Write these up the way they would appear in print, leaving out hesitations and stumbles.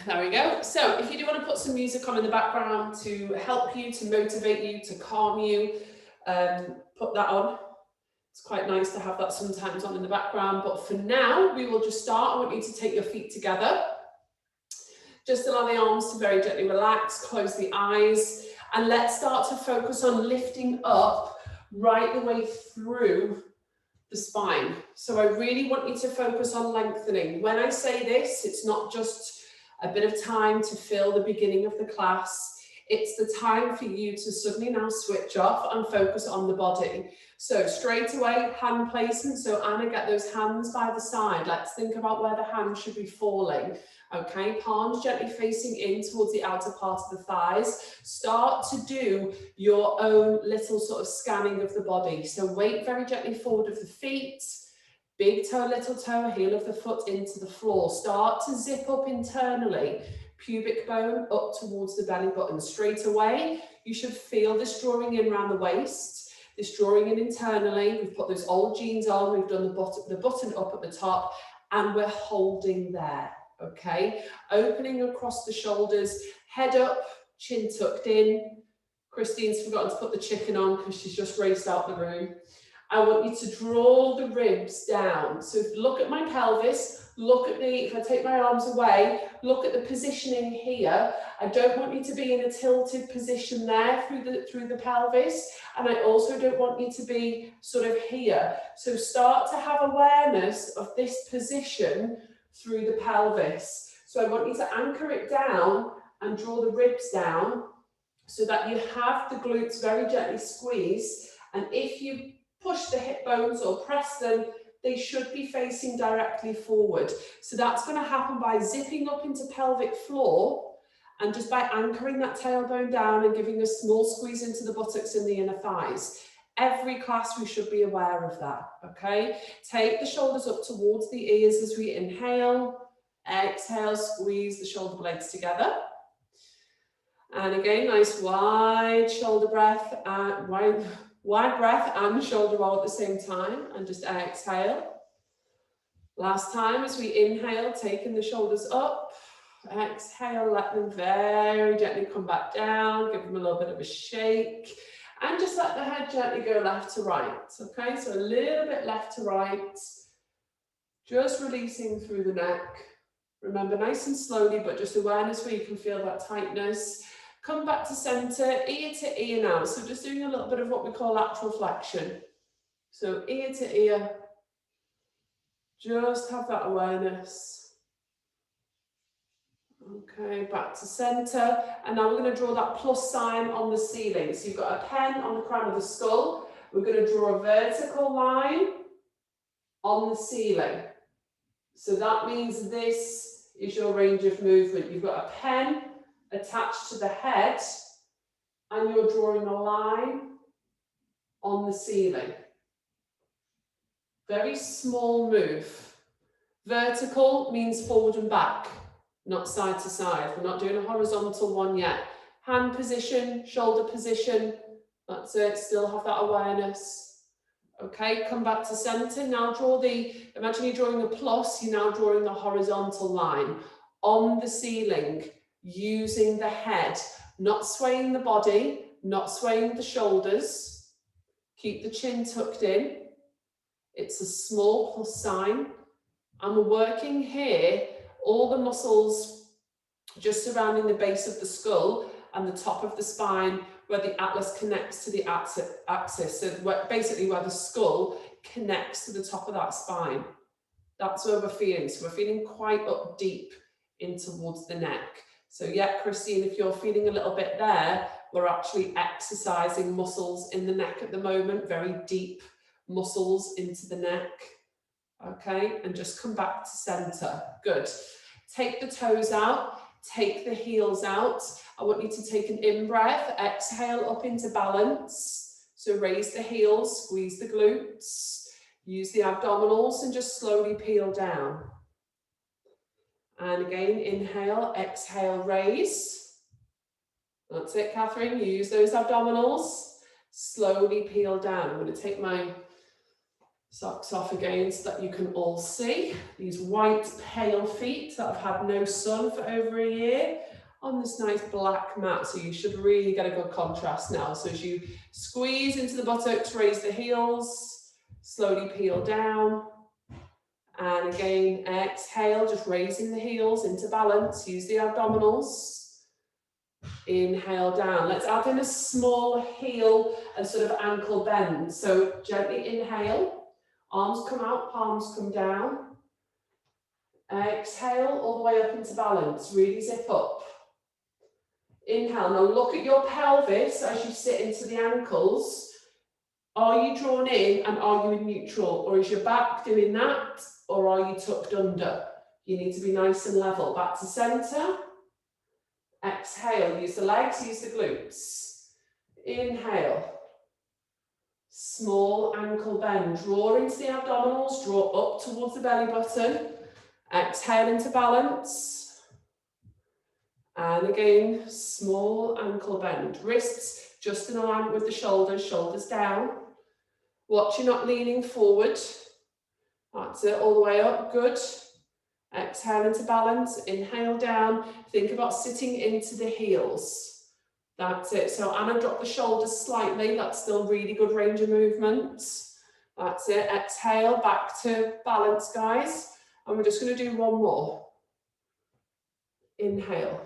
There we go. So if you do want to put some music on in the background to help you, to motivate you, to calm you, put that on. It's quite nice to have that sometimes on in the background, but for now, we will just start. I want you to take your feet together. Just allow the arms to very gently relax, close the eyes, and let's start to focus on lifting up right the way through the spine. So I really want you to focus on lengthening. When I say this, it's not just a bit of time to fill the beginning of the class. It's the time for you to suddenly now switch off and focus on the body. So straight away, hand placement. So Anna, get those hands by the side. Let's think about where the hands should be falling. Okay, palms gently facing in towards the outer part of the thighs. Start to do your own little sort of scanning of the body. So weight very gently forward of the feet. Big toe, little toe, heel of the foot into the floor. Start to zip up internally. Pubic bone up towards the belly button. Straight away, you should feel this drawing in around the waist, this drawing in internally. We've put those old jeans on, we've done the button up at the top, and we're holding there, okay? Opening across the shoulders, head up, chin tucked in. Christine's forgotten to put the chicken on because she's just raced out the room. I want you to draw the ribs down. So look at my pelvis, look at if I take my arms away, look at the positioning here. I don't want you to be in a tilted position there through the pelvis. And I also don't want you to be sort of here. So start to have awareness of this position through the pelvis. So I want you to anchor it down and draw the ribs down so that you have the glutes very gently squeezed. And if you push the hip bones or press them, they should be facing directly forward. So that's going to happen by zipping up into pelvic floor and just by anchoring that tailbone down and giving a small squeeze into the buttocks and the inner thighs. Every class we should be aware of that, okay? Take the shoulders up towards the ears as we inhale. Exhale, squeeze the shoulder blades together. And again, nice wide shoulder breath, wide breath and shoulder roll at the same time, and just exhale. Last time as we inhale, taking the shoulders up, exhale, let them very gently come back down, give them a little bit of a shake, and just let the head gently go left to right, okay? So a little bit left to right, just releasing through the neck. Remember, nice and slowly, but just awareness where you can feel that tightness. Come back to center, ear to ear now. So just doing a little bit of what we call lateral flexion. So ear to ear, just have that awareness. Okay, back to center. And now we're going to draw that plus sign on the ceiling. So you've got a pen on the crown of the skull. We're going to draw a vertical line on the ceiling. So that means this is your range of movement. You've got a pen attached to the head and you're drawing a line on the ceiling. Very small move. Vertical means forward and back, not side to side. We're not doing a horizontal one yet. Hand position, shoulder position, that's it, still have that awareness. Okay, come back to center. Now imagine you're drawing a plus, you're now drawing a horizontal line on the ceiling, using the head, not swaying the body, not swaying the shoulders. Keep the chin tucked in. It's a small plus sign. And we're working here, all the muscles just surrounding the base of the skull and the top of the spine where the atlas connects to the axis. So basically where the skull connects to the top of that spine. That's where we're feeling. So we're feeling quite up deep in towards the neck. So yeah, Christine, if you're feeling a little bit there, we're actually exercising muscles in the neck at the moment, very deep muscles into the neck. Okay, and just come back to center. Good. Take the toes out, take the heels out. I want you to take an in-breath, exhale up into balance. So raise the heels, squeeze the glutes, use the abdominals and just slowly peel down. And again, inhale, exhale, raise. That's it, Catherine. Use those abdominals. Slowly peel down. I'm going to take my Socks off again so that you can all see these white pale feet that have had no sun for over a year on this nice black mat. So you should really get a good contrast now. So as you squeeze into the buttocks, raise the heels, slowly peel down. And again, exhale, just raising the heels into balance. Use the abdominals. Inhale down. Let's add in a small heel and sort of ankle bend. So gently inhale, arms come out, palms come down. Exhale all the way up into balance. Really zip up. Inhale. Now look at your pelvis as you sit into the ankles. Are you drawn in and are you in neutral? Or is your back doing that? Or are you tucked under? You need to be nice and level. Back to center. Exhale, use the legs, use the glutes. Inhale. Small ankle bend. Draw into the abdominals, draw up towards the belly button. Exhale into balance. And again, small ankle bend. Wrists just in alignment with the shoulders, shoulders down. Watch you're not leaning forward. That's it, all the way up, good. Exhale into balance, inhale down. Think about sitting into the heels. That's it. So Anna, drop the shoulders slightly. That's still really good range of movement. That's it. Exhale, back to balance, guys. And we're just going to do one more. Inhale.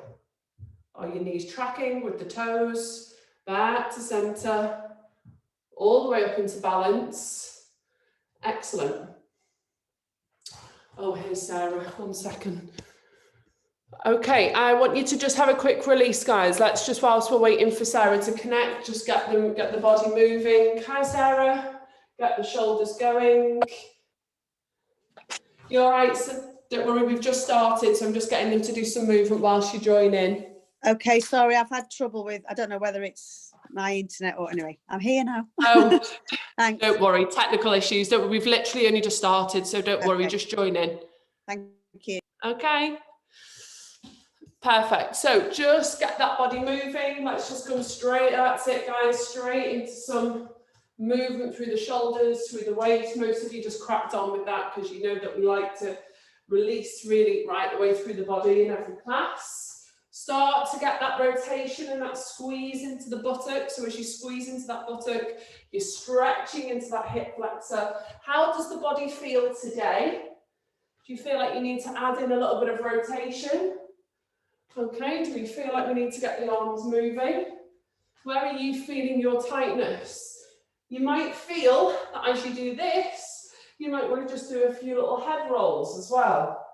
Are your knees tracking with the toes? Back to center. All the way up into balance. Excellent. Oh, here's Sarah. 1 second. Okay, I want you to just have a quick release, guys. Let's just, whilst we're waiting for Sarah to connect, just get the body moving. Hi, Sarah. Get the shoulders going. You all right? So don't worry, we've just started, so I'm just getting them to do some movement whilst you join in. Okay, sorry, I've had trouble with, I don't know whether it's my internet or anyway, I'm here now. Oh, thanks. Don't worry, technical issues. Don't worry, we've literally only just started, so don't worry, just join in. Thank you. Okay. Perfect. So just get that body moving. Let's just go straight. That's it, guys. Straight into some movement through the shoulders, through the waist. Most of you just cracked on with that because you know that we like to release really right the way through the body in every class. Start to get that rotation and that squeeze into the buttock. So as you squeeze into that buttock, you're stretching into that hip flexor. How does the body feel today? Do you feel like you need to add in a little bit of rotation? Okay, do we feel like we need to get the arms moving? Where are you feeling your tightness? You might feel that as you do this, you might want to just do a few little head rolls as well.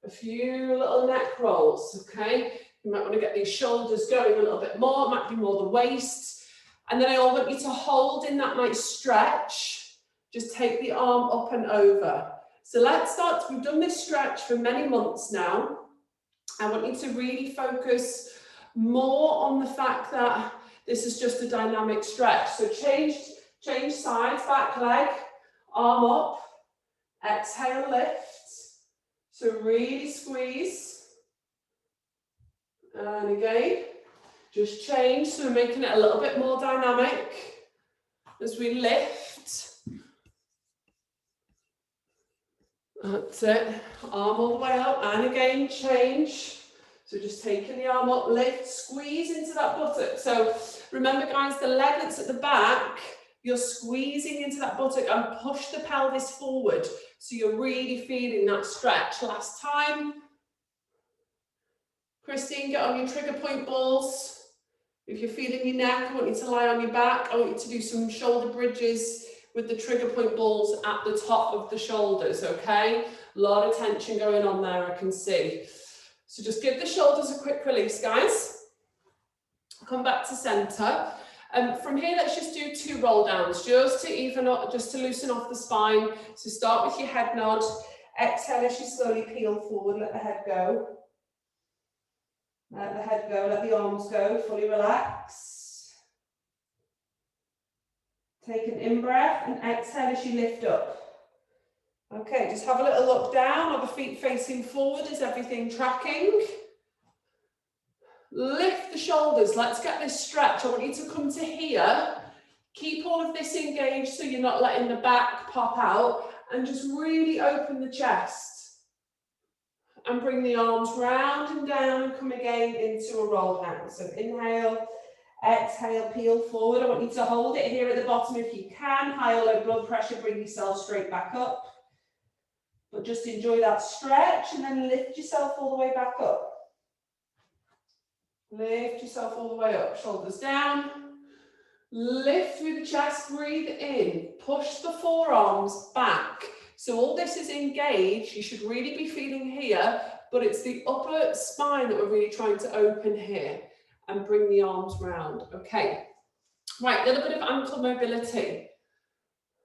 A few little neck rolls, okay? You might want to get these shoulders going a little bit more. It might be more the waist. And then I want you to hold in that nice stretch. Just take the arm up and over. So let's start. We've done this stretch for many months now. I want you to really focus more on the fact that this is just a dynamic stretch. So change sides, back leg, arm up, exhale, lift. So really squeeze. And again, just change. So we're making it a little bit more dynamic as we lift. That's it. Arm all the way up, and again, change. So just taking the arm up, lift, squeeze into that buttock. So remember, guys, the leg that's at the back, you're squeezing into that buttock and push the pelvis forward. So you're really feeling that stretch. Last time. Christine, get on your trigger point balls. If you're feeling your neck, I want you to lie on your back. I want you to do some shoulder bridges with the trigger point balls at the top of the shoulders, okay? A lot of tension going on there, I can see. So just give the shoulders a quick release, guys. Come back to center. From here, let's just do 2 roll downs, just to even up, just to loosen off the spine. So start with your head nod. Exhale as you slowly peel forward, let the head go. Let the head go, let the arms go, fully relax. Take an in-breath and exhale as you lift up. Okay, just have a little look down. Are the feet facing forward? Is everything tracking? Lift the shoulders. Let's get this stretch. I want you to come to here. Keep all of this engaged so you're not letting the back pop out, and just really open the chest. And bring the arms round and down and come again into a roll down. So inhale, exhale, peel forward. I want you to hold it here at the bottom if you can. High or low blood pressure, bring yourself straight back up. But just enjoy that stretch and then lift yourself all the way back up. Lift yourself all the way up, shoulders down. Lift through the chest, breathe in. Push the forearms back. So all this is engaged. You should really be feeling here, but it's the upper spine that we're really trying to open here. And bring the arms round. Okay. Right, a little bit of ankle mobility.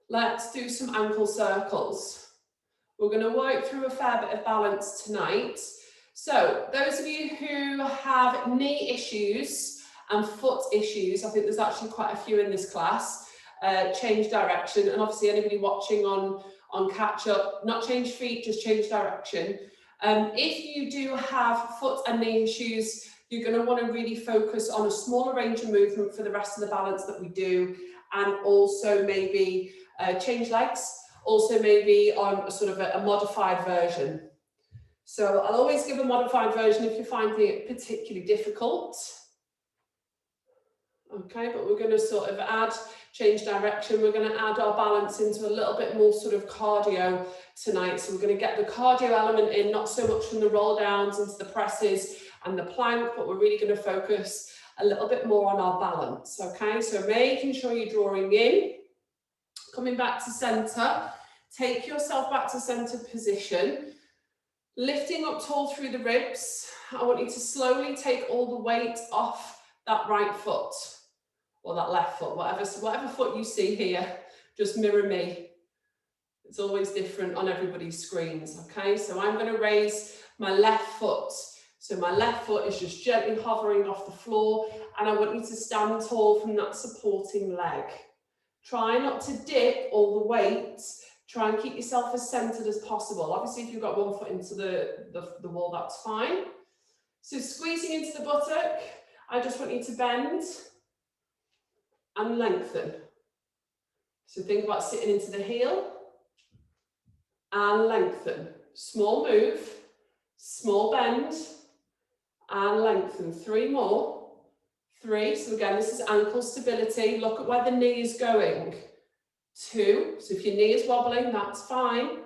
Let's do some ankle circles. We're going to work through a fair bit of balance tonight. So those of you who have knee issues and foot issues, I think there's actually quite a few in this class, change direction. And obviously anybody watching on catch up, not change feet, just change direction. If you do have foot and knee issues, you're going to want to really focus on a smaller range of movement for the rest of the balance that we do, and also maybe change legs, also maybe on a sort of a modified version. So I'll always give a modified version if you're finding it particularly difficult. Okay, but we're going to sort of add change direction. We're going to add our balance into a little bit more sort of cardio tonight. So we're going to get the cardio element in, not so much from the roll downs into the presses and the plank, but we're really going to focus a little bit more on our balance. Okay, so making sure you're drawing in, coming back to center, take yourself back to center position, lifting up tall through the ribs. I want you to slowly take all the weight off that right foot. Or that left foot, whatever foot you see here, just mirror me. It's always different on everybody's screens, okay? So I'm going to raise my left foot. So my left foot is just gently hovering off the floor, and I want you to stand tall from that supporting leg. Try not to dip all the weight. Try and keep yourself as centered as possible. Obviously, if you've got one foot into the wall, that's fine. So squeezing into the buttock, I just want you to bend and lengthen. So think about sitting into the heel and lengthen. Small move, small bend and lengthen. 3 more. 3. So again, this is ankle stability. Look at where the knee is going. 2. So if your knee is wobbling, that's fine.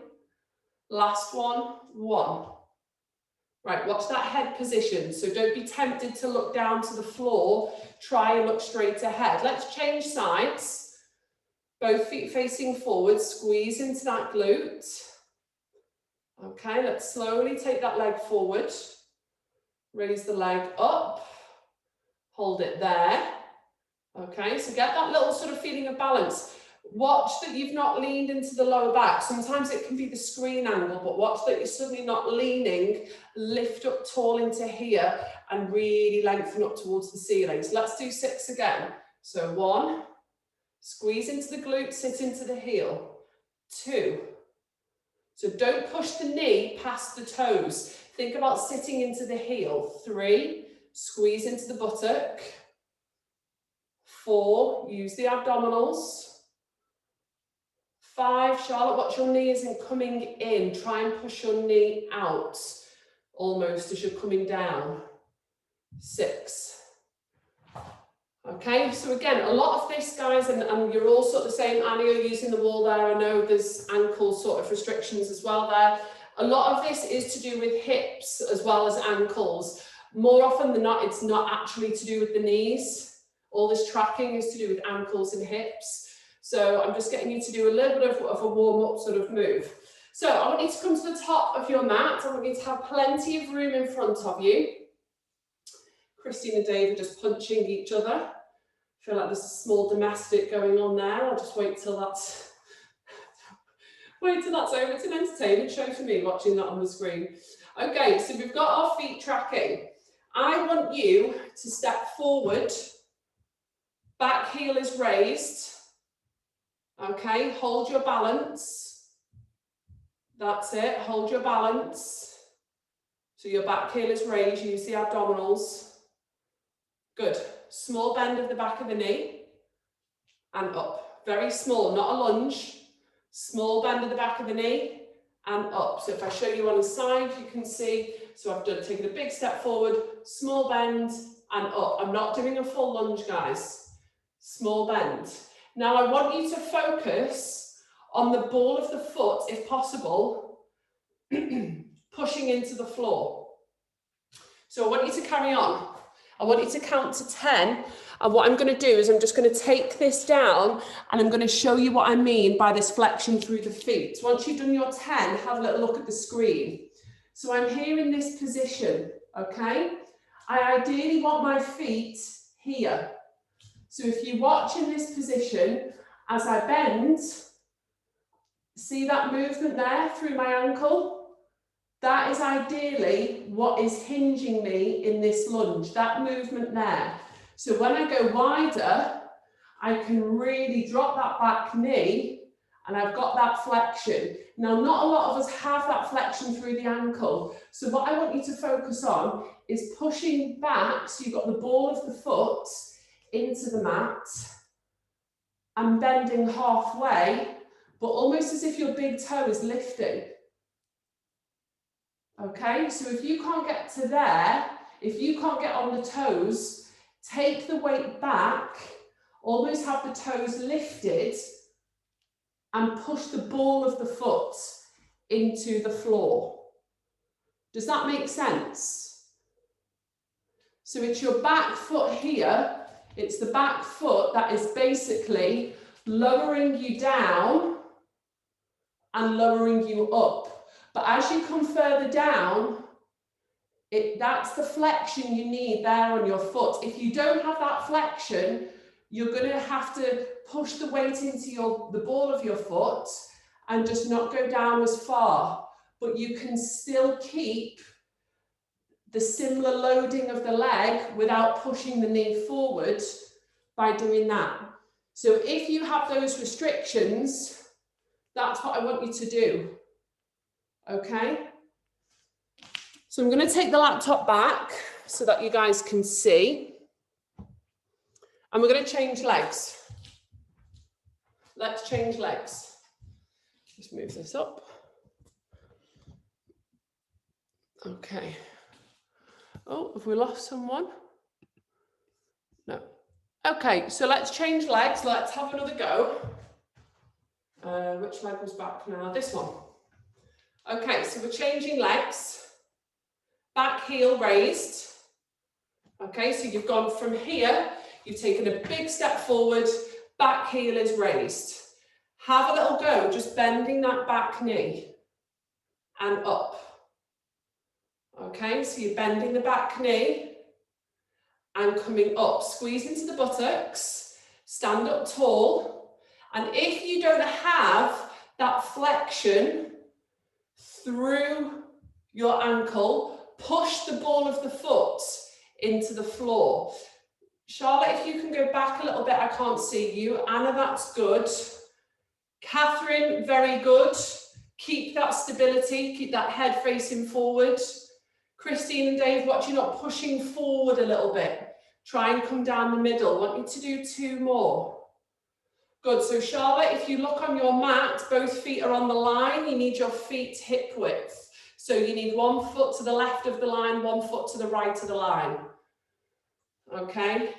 Last one. 1. Right, watch that head position. So don't be tempted to look down to the floor. Try and look straight ahead. Let's change sides. Both feet facing forward. Squeeze into that glute. Okay, let's slowly take that leg forward. Raise the leg up. Hold it there. Okay, so get that little sort of feeling of balance. Watch that you've not leaned into the lower back. Sometimes it can be the screen angle, but watch that you're suddenly not leaning. Lift up tall into here and really lengthen up towards the ceiling. So let's do 6 again. So 1, squeeze into the glute, sit into the heel. 2, so don't push the knee past the toes. Think about sitting into the heel. 3, squeeze into the buttock. 4, use the abdominals. 5, Charlotte, watch your knee isn't coming in. Try and push your knee out, almost as you're coming down. 6. Okay, so again, a lot of this, guys, and you're all sort of saying, Annie, you're using the wall there. I know there's ankle sort of restrictions as well there. A lot of this is to do with hips as well as ankles. More often than not, it's not actually to do with the knees. All this tracking is to do with ankles and hips. So I'm just getting you to do a little bit of a warm-up sort of move. So I want you to come to the top of your mat. I want you to have plenty of room in front of you. Christine and Dave are just punching each other. I feel like there's a small domestic going on there. I'll just wait till that's over. It's an entertainment show for me watching that on the screen. Okay, so we've got our feet tracking. I want you to step forward. Back heel is raised. Okay, hold your balance. That's it, hold your balance. So your back heel is raised, use the abdominals. Good. Small bend of the back of the knee. and up. Very small, not a lunge. Small bend at the back of the knee and up. So if I show you on the side, you can see, so I've taken a big step forward, small bend and up. I'm not doing a full lunge, guys. Small bend. Now I want you to focus on the ball of the foot, if possible, pushing into the floor. So I want you to carry on. I want you to count to 10. And what I'm going to do is I'm just going to take this down and I'm going to show you what I mean by this flexion through the feet. Once you've done your 10, have a little look at the screen. So I'm here in this position, okay? I ideally want my feet here. So if you watch in this position, as I bend, see that movement there through my ankle? That is ideally what is hinging me in this lunge, that movement there. So when I go wider, I can really drop that back knee and I've got that flexion. Now, not a lot of us have that flexion through the ankle. So what I want you to focus on is pushing back, so you've got the ball of the foot into the mat and bending halfway, but almost as if your big toe is lifting. Okay, so if you can't get to there, if you can't get on the toes, take the weight back, almost have the toes lifted and push the ball of the foot into the floor. Does that make sense? So it's your back foot here, it's the back foot that is basically lowering you down and lowering you up. But as you come further down, that's the flexion you need there on your foot. If you don't have that flexion, you're going to have to push the weight into the ball of your foot and just not go down as far. But you can still keep the similar loading of the leg without pushing the knee forward by doing that. So if you have those restrictions, that's what I want you to do. Okay? So I'm going to take the laptop back so that you guys can see. And we're going to change legs. Let's change legs. Just move this up. Okay. Oh, have we lost someone? No. Okay, so let's change legs. Let's have another go. Which leg was back now? This one. Okay, so we're changing legs. Back heel raised. Okay, so you've gone from here, you've taken a big step forward, back heel is raised. Have a little go, just bending that back knee and up. Okay, so you're bending the back knee and coming up. Squeeze into the buttocks, stand up tall. And if you don't have that flexion through your ankle, push the ball of the foot into the floor. Charlotte, if you can go back a little bit, I can't see you. Anna, that's good. Catherine, very good. Keep that stability, keep that head facing forward. Christine and Dave, watch you not pushing forward a little bit. Try and come down the middle. Want you to do 2 more. Good, so Charlotte, if you look on your mat, both feet are on the line. You need your feet hip width. So you need 1 foot to the left of the line, 1 foot to the right of the line. Okay?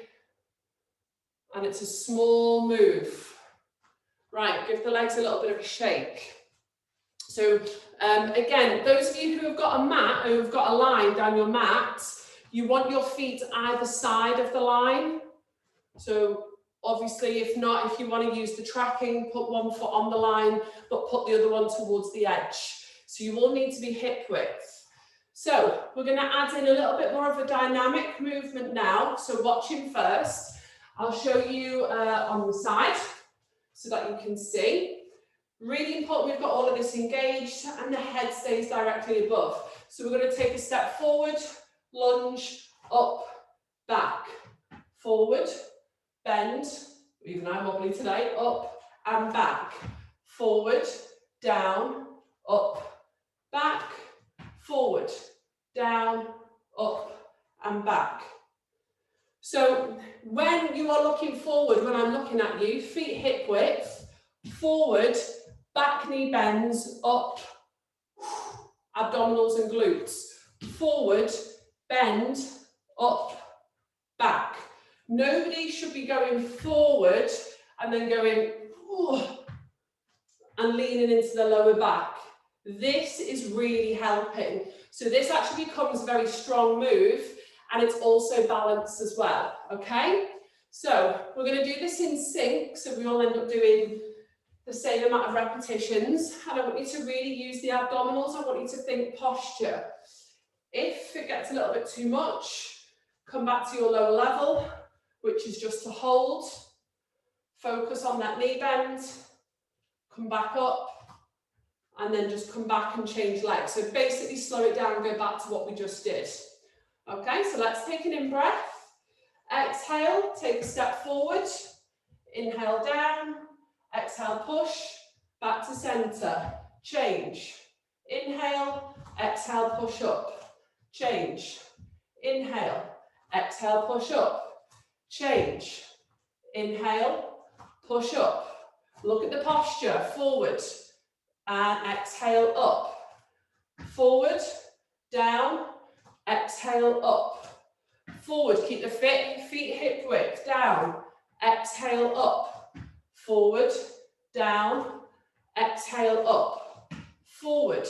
And it's a small move. Right, give the legs a little bit of a shake. So again, those of you who have got a mat, who have got a line down your mat, you want your feet either side of the line. So obviously, if not, if you want to use the tracking, put 1 foot on the line, but put the other one towards the edge. So you will need to be hip width. So we're going to add in a little bit more of a dynamic movement now. So watching first. I'll show you on the side so that you can see. Really important, we've got all of this engaged and the head stays directly above. So we're going to take a step forward, lunge, up, back, forward, bend, even I'm wobbly today, up and back, forward, down, up, back, forward, down, up and back. So when you are looking forward, when I'm looking at you, feet hip width, forward, back knee bends, up, abdominals and glutes. Forward, bend, up, back. Nobody should be going forward and then going and leaning into the lower back. This is really helping. So this actually becomes a very strong move, and it's also balanced as well, okay? So we're going to do this in sync, so we all end up doing the same amount of repetitions, and I want you to really use the abdominals. I want you to think posture. If it gets a little bit too much, come back to your lower level, which is just to hold, focus on that knee bend, come back up, and then just come back and change legs. So basically slow it down and go back to what we just did. Okay, so let's take an in breath. Exhale, take a step forward. Inhale down, exhale push, back to center, change. Inhale, exhale push up, change. Inhale, exhale push up, change. Inhale, push up. Look at the posture, forward. And exhale up, forward, down, exhale up, forward, keep the feet hip width, down, exhale up, forward, down, exhale up, forward,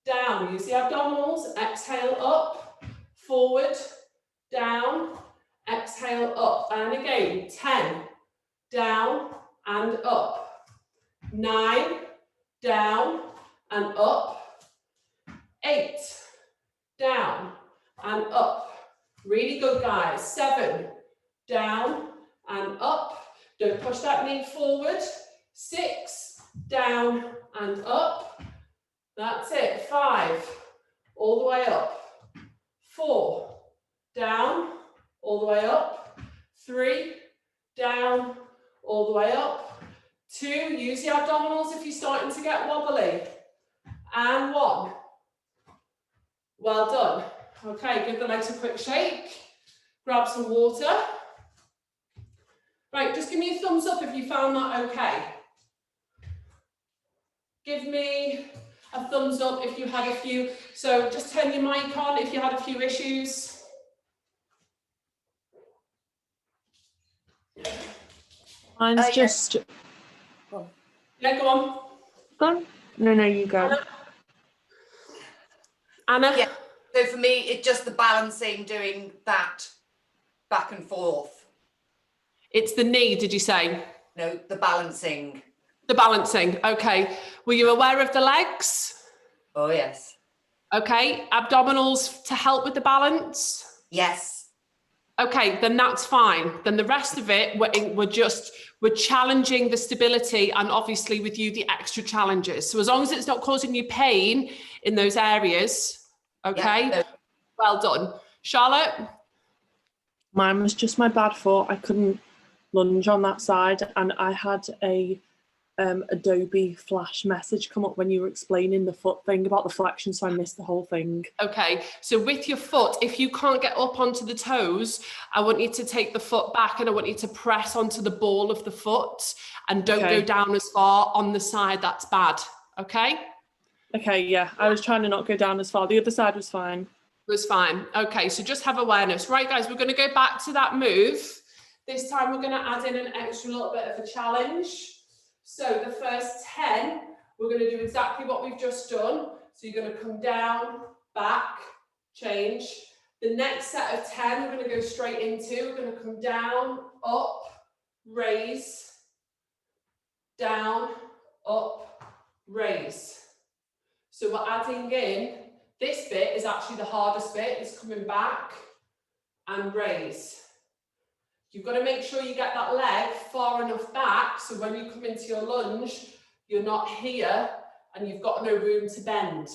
down, use the abdominals, exhale up, forward, down, exhale up, and again, 10, down and up, 9, down and up, 8, down and up. Really good, guys. 7, down and up. Don't push that knee forward. 6, down and up. That's it. 5, all the way up. 4, down, all the way up. 3, down, all the way up. 2, use the abdominals if you're starting to get wobbly. And 1. Well done. Okay, give the legs a quick shake. Grab some water. Right, just give me a thumbs up if you found that okay. Give me a thumbs up if you had a few. So just turn your mic on if you had a few issues. Mine's just... Yeah, go on. Gone? No, you go. Anna? Yeah, so for me, it's just the balancing, doing that back and forth. It's the knee, did you say? No, the balancing. The balancing, okay. Were you aware of the legs? Oh, yes. Okay, abdominals to help with the balance? Yes. Okay, then that's fine. Then the rest of it, we're challenging the stability, and obviously with you, the extra challenges. So as long as it's not causing you pain in those areas, okay, Yeah, no. Well done. Charlotte? Mine was just my bad foot. I couldn't lunge on that side, and I had a Adobe Flash message come up when you were explaining the foot thing about the flexion, so I missed the whole thing. Okay, so with your foot, if you can't get up onto the toes, I want you to take the foot back and I want you to press onto the ball of the foot and don't go down as far on the side. That's bad, okay? Okay, yeah, I was trying to not go down as far. The other side was fine. Was fine. Okay, so just have awareness. Right, guys, we're going to go back to that move. This time we're going to add in an extra little bit of a challenge. So the first 10, we're going to do exactly what we've just done. So you're going to come down, back, change. The next set of 10, we're going to go straight into. We're going to come down, up, raise, down, up, raise. So we're adding in, this bit is actually the hardest bit, is coming back and raise. You've got to make sure you get that leg far enough back so when you come into your lunge, you're not here and you've got no room to bend.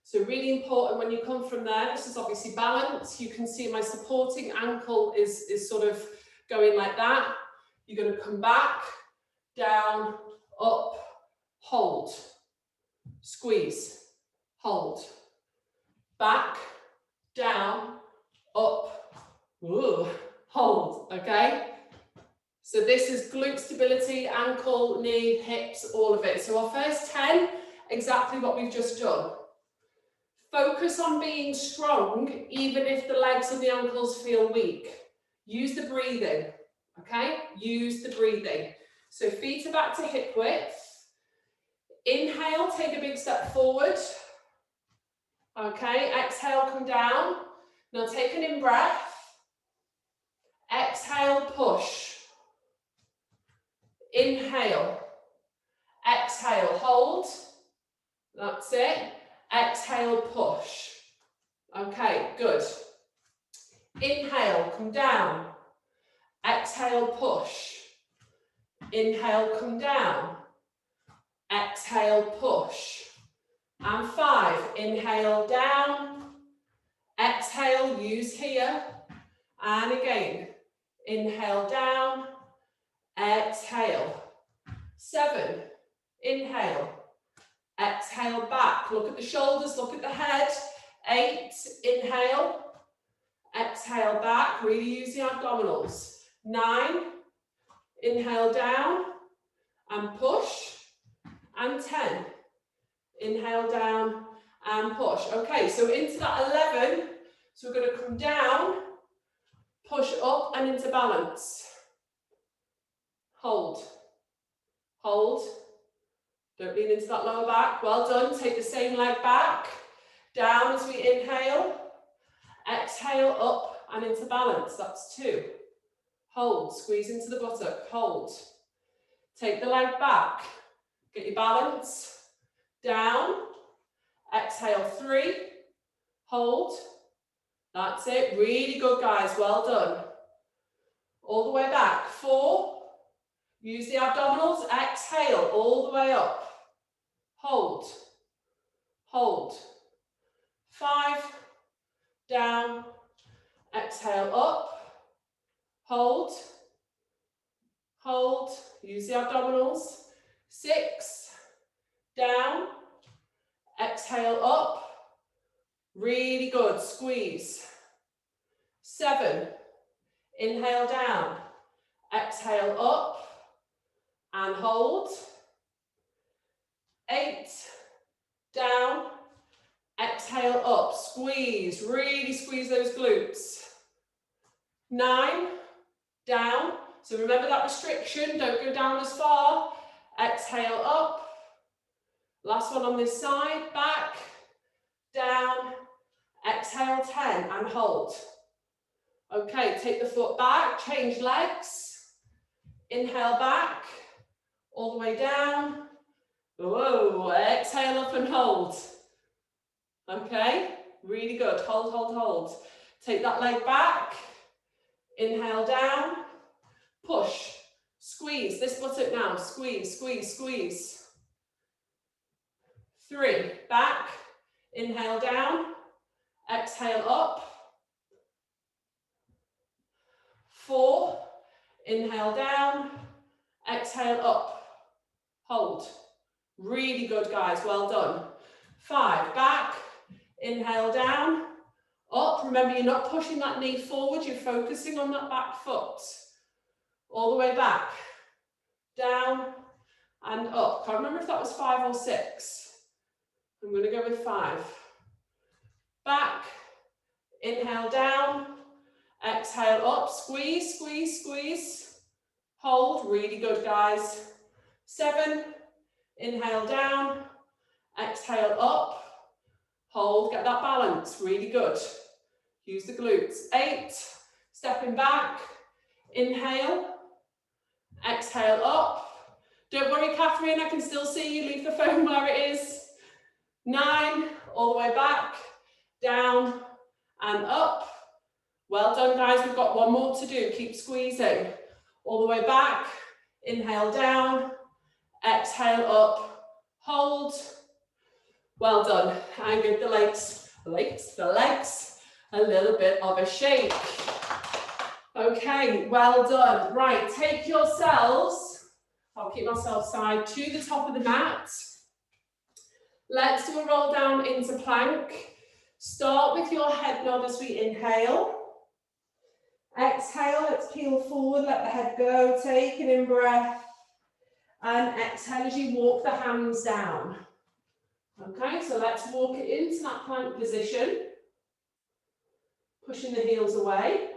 So really important when you come from there, this is obviously balance. You can see my supporting ankle is sort of going like that. You're going to come back, down, up, hold, squeeze, hold, back, down, up, hold. okay? So this is glute stability, ankle, knee, hips, all of it. So our first 10, exactly what we've just done. Focus on being strong, even if the legs and the ankles feel weak. Use the breathing, okay? Use the breathing. So feet are back to hip width. Inhale, take a big step forward. Okay, exhale, come down. Now take an in-breath. Exhale, push. Inhale. Exhale, hold. That's it. Exhale, push. Okay, good. Inhale, come down. Exhale, push. Inhale, come down. Exhale, push. And 5, inhale, down. Exhale, use here. And again, inhale, down. Exhale. 7, inhale. Exhale, back. Look at the shoulders, look at the head. 8, inhale. Exhale, back. Really use the abdominals. 9, inhale, down. And push. And 10, inhale, down. And push. Okay, so into that 11. So we're going to come down, push up and into balance. Hold. Hold. Don't lean into that lower back. Well done. Take the same leg back. Down as we inhale. Exhale, up and into balance. That's 2. Hold. Squeeze into the buttock. Hold. Take the leg back. Get your balance. Down. Exhale, 3. Hold. That's it. Really good, guys. Well done. All the way back. 4. Use the abdominals. Exhale all the way up. Hold. Hold. 5. Down. Exhale up. Hold. Hold. Use the abdominals. 6. Down. Exhale up. Really good. Squeeze. 7. Inhale down. Exhale up. And hold. 8. Down. Exhale up. Squeeze. Really squeeze those glutes. 9. Down. So remember that restriction. Don't go down as far. Exhale up. Last one on this side. Back. Down. Exhale 10 and hold. Okay, take the foot back. Change legs. Inhale back. All the way down. Whoa. Exhale up and hold. Okay, really good. Hold, hold, hold. Take that leg back. Inhale down. Push. Squeeze. This buttock now. Squeeze, squeeze, squeeze. 3. Back. Inhale down. Exhale up. 4. Inhale down. Exhale up. Hold. Really good, guys. Well done. 5. Back. Inhale down. Up. Remember, you're not pushing that knee forward. You're focusing on that back foot. All the way back. Down and up. Can't remember if that was 5 or 6. I'm going to go with 5. Back. Inhale down. Exhale up. Squeeze, squeeze, squeeze. Hold. Really good, guys. 7. Inhale down. Exhale up. Hold. Get that balance. Really good. Use the glutes. 8. Stepping back. Inhale. Exhale up. Don't worry, Catherine. I can still see you. Leave the phone where it is. 9. All the way back. Down and up. Well done, guys. We've got one more to do. Keep squeezing. All the way back. Inhale down. Exhale up. Hold. Well done. And give the legs a little bit of a shake. Okay, well done. Right, take yourselves, I'll keep myself side, to the top of the mat. Let's do a roll down into plank. Start with your head nod as we inhale. Exhale, let's peel forward, let the head go, take an in-breath. And exhale as you walk the hands down. Okay, so let's walk it into that plank position. Pushing the heels away.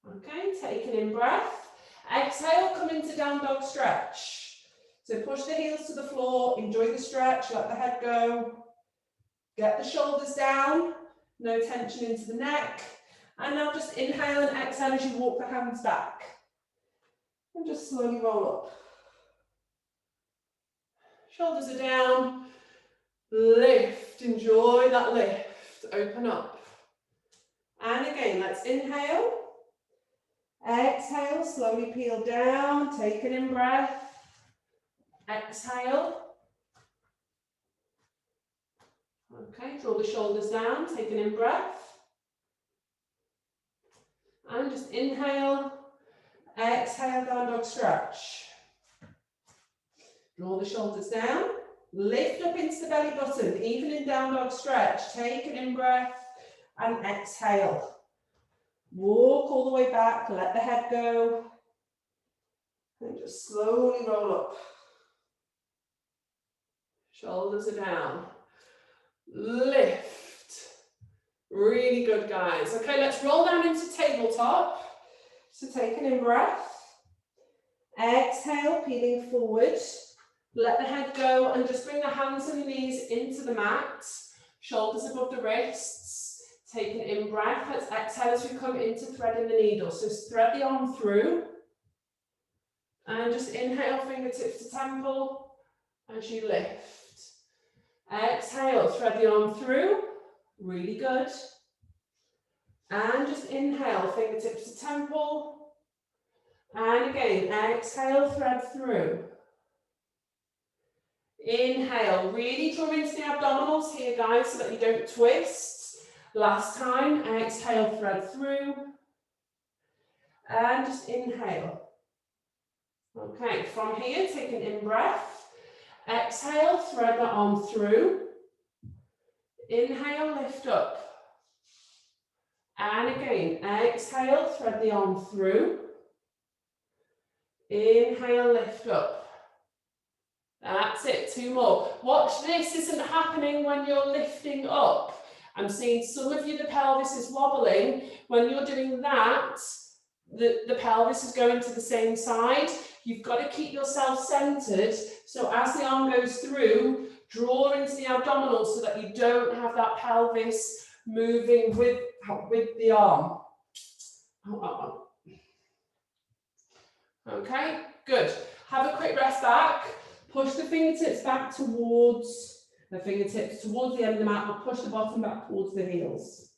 Okay, take an in-breath. Exhale, come into down dog stretch. So push the heels to the floor, enjoy the stretch, let the head go. Get the shoulders down, no tension into the neck. And now just inhale and exhale as you walk the hands back. And just slowly roll up. Shoulders are down, lift, enjoy that lift, open up. And again, let's inhale, exhale, slowly peel down, take an in-breath, exhale. Okay, draw the shoulders down, take an in-breath. And just inhale, exhale, down dog stretch. Draw the shoulders down, lift up into the belly button, even in down dog stretch. Take an in-breath and exhale. Walk all the way back, let the head go. And just slowly roll up. Shoulders are down. Lift. Really good, guys. Okay, let's roll down into tabletop. So take an in-breath. Exhale, peeling forward. Let the head go and just bring the hands and the knees into the mat. Shoulders above the wrists. Take an in-breath. Let's exhale as we come into threading the needle. So thread the arm through. And just inhale, fingertips to temple as you lift. Exhale, thread the arm through. Really good. And just inhale, fingertips to temple. And again, exhale, thread through. Inhale, really draw into the abdominals here, guys, so that you don't twist. Last time, exhale, thread through. And just inhale. Okay, from here, take an in-breath. Exhale, thread the arm through. Inhale, lift up. And again, exhale, thread the arm through. Inhale, lift up. That's it, 2 more. Watch this isn't happening when you're lifting up. I'm seeing some of you, the pelvis is wobbling. When you're doing that, the pelvis is going to the same side. You've got to keep yourself centered. So as the arm goes through, draw into the abdominals so that you don't have that pelvis moving with the arm. Okay, good. Have a quick rest back. Push the fingertips back towards the fingertips, towards the end of the mat, but push the bottom back towards the heels.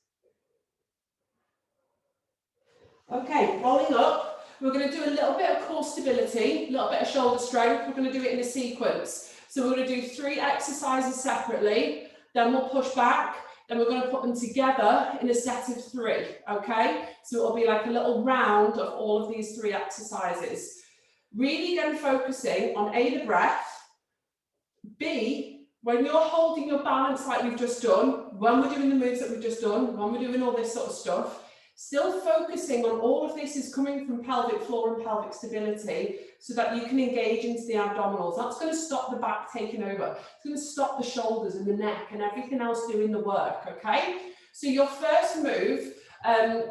Okay, rolling up. We're going to do a little bit of core stability, a little bit of shoulder strength. We're going to do it in a sequence. So we're going to do 3 exercises separately, then we'll push back, then we're going to put them together in a set of 3, okay? So it'll be like a little round of all of these 3 exercises. Really then focusing on A, the breath, B, when you're holding your balance like we've just done, when we're doing the moves that we've just done, when we're doing all this sort of stuff, still focusing on all of this is coming from pelvic floor and pelvic stability so that you can engage into the abdominals. That's going to stop the back taking over. It's going to stop the shoulders and the neck and everything else doing the work, okay? So your first move,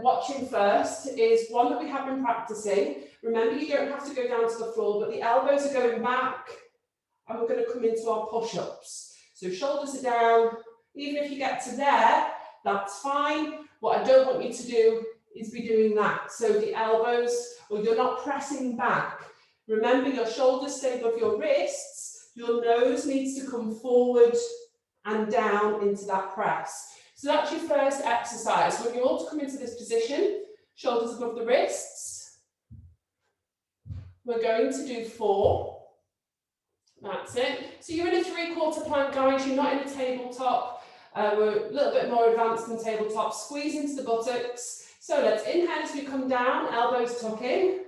watching first, is one that we have been practicing. Remember, you don't have to go down to the floor, but the elbows are going back and we're going to come into our push-ups. So shoulders are down. Even if you get to there, that's fine. What I don't want you to do is be doing that. So the elbows, or you're not pressing back. Remember, your shoulders stay above your wrists. Your nose needs to come forward and down into that press. So that's your first exercise. When you all come into this position, shoulders above the wrists. We're going to do 4. That's it. So you're in a 3/4 plank, guys. You're not in a tabletop. We're a little bit more advanced than tabletop. Squeeze into the buttocks. So let's inhale as we come down, elbows tucking.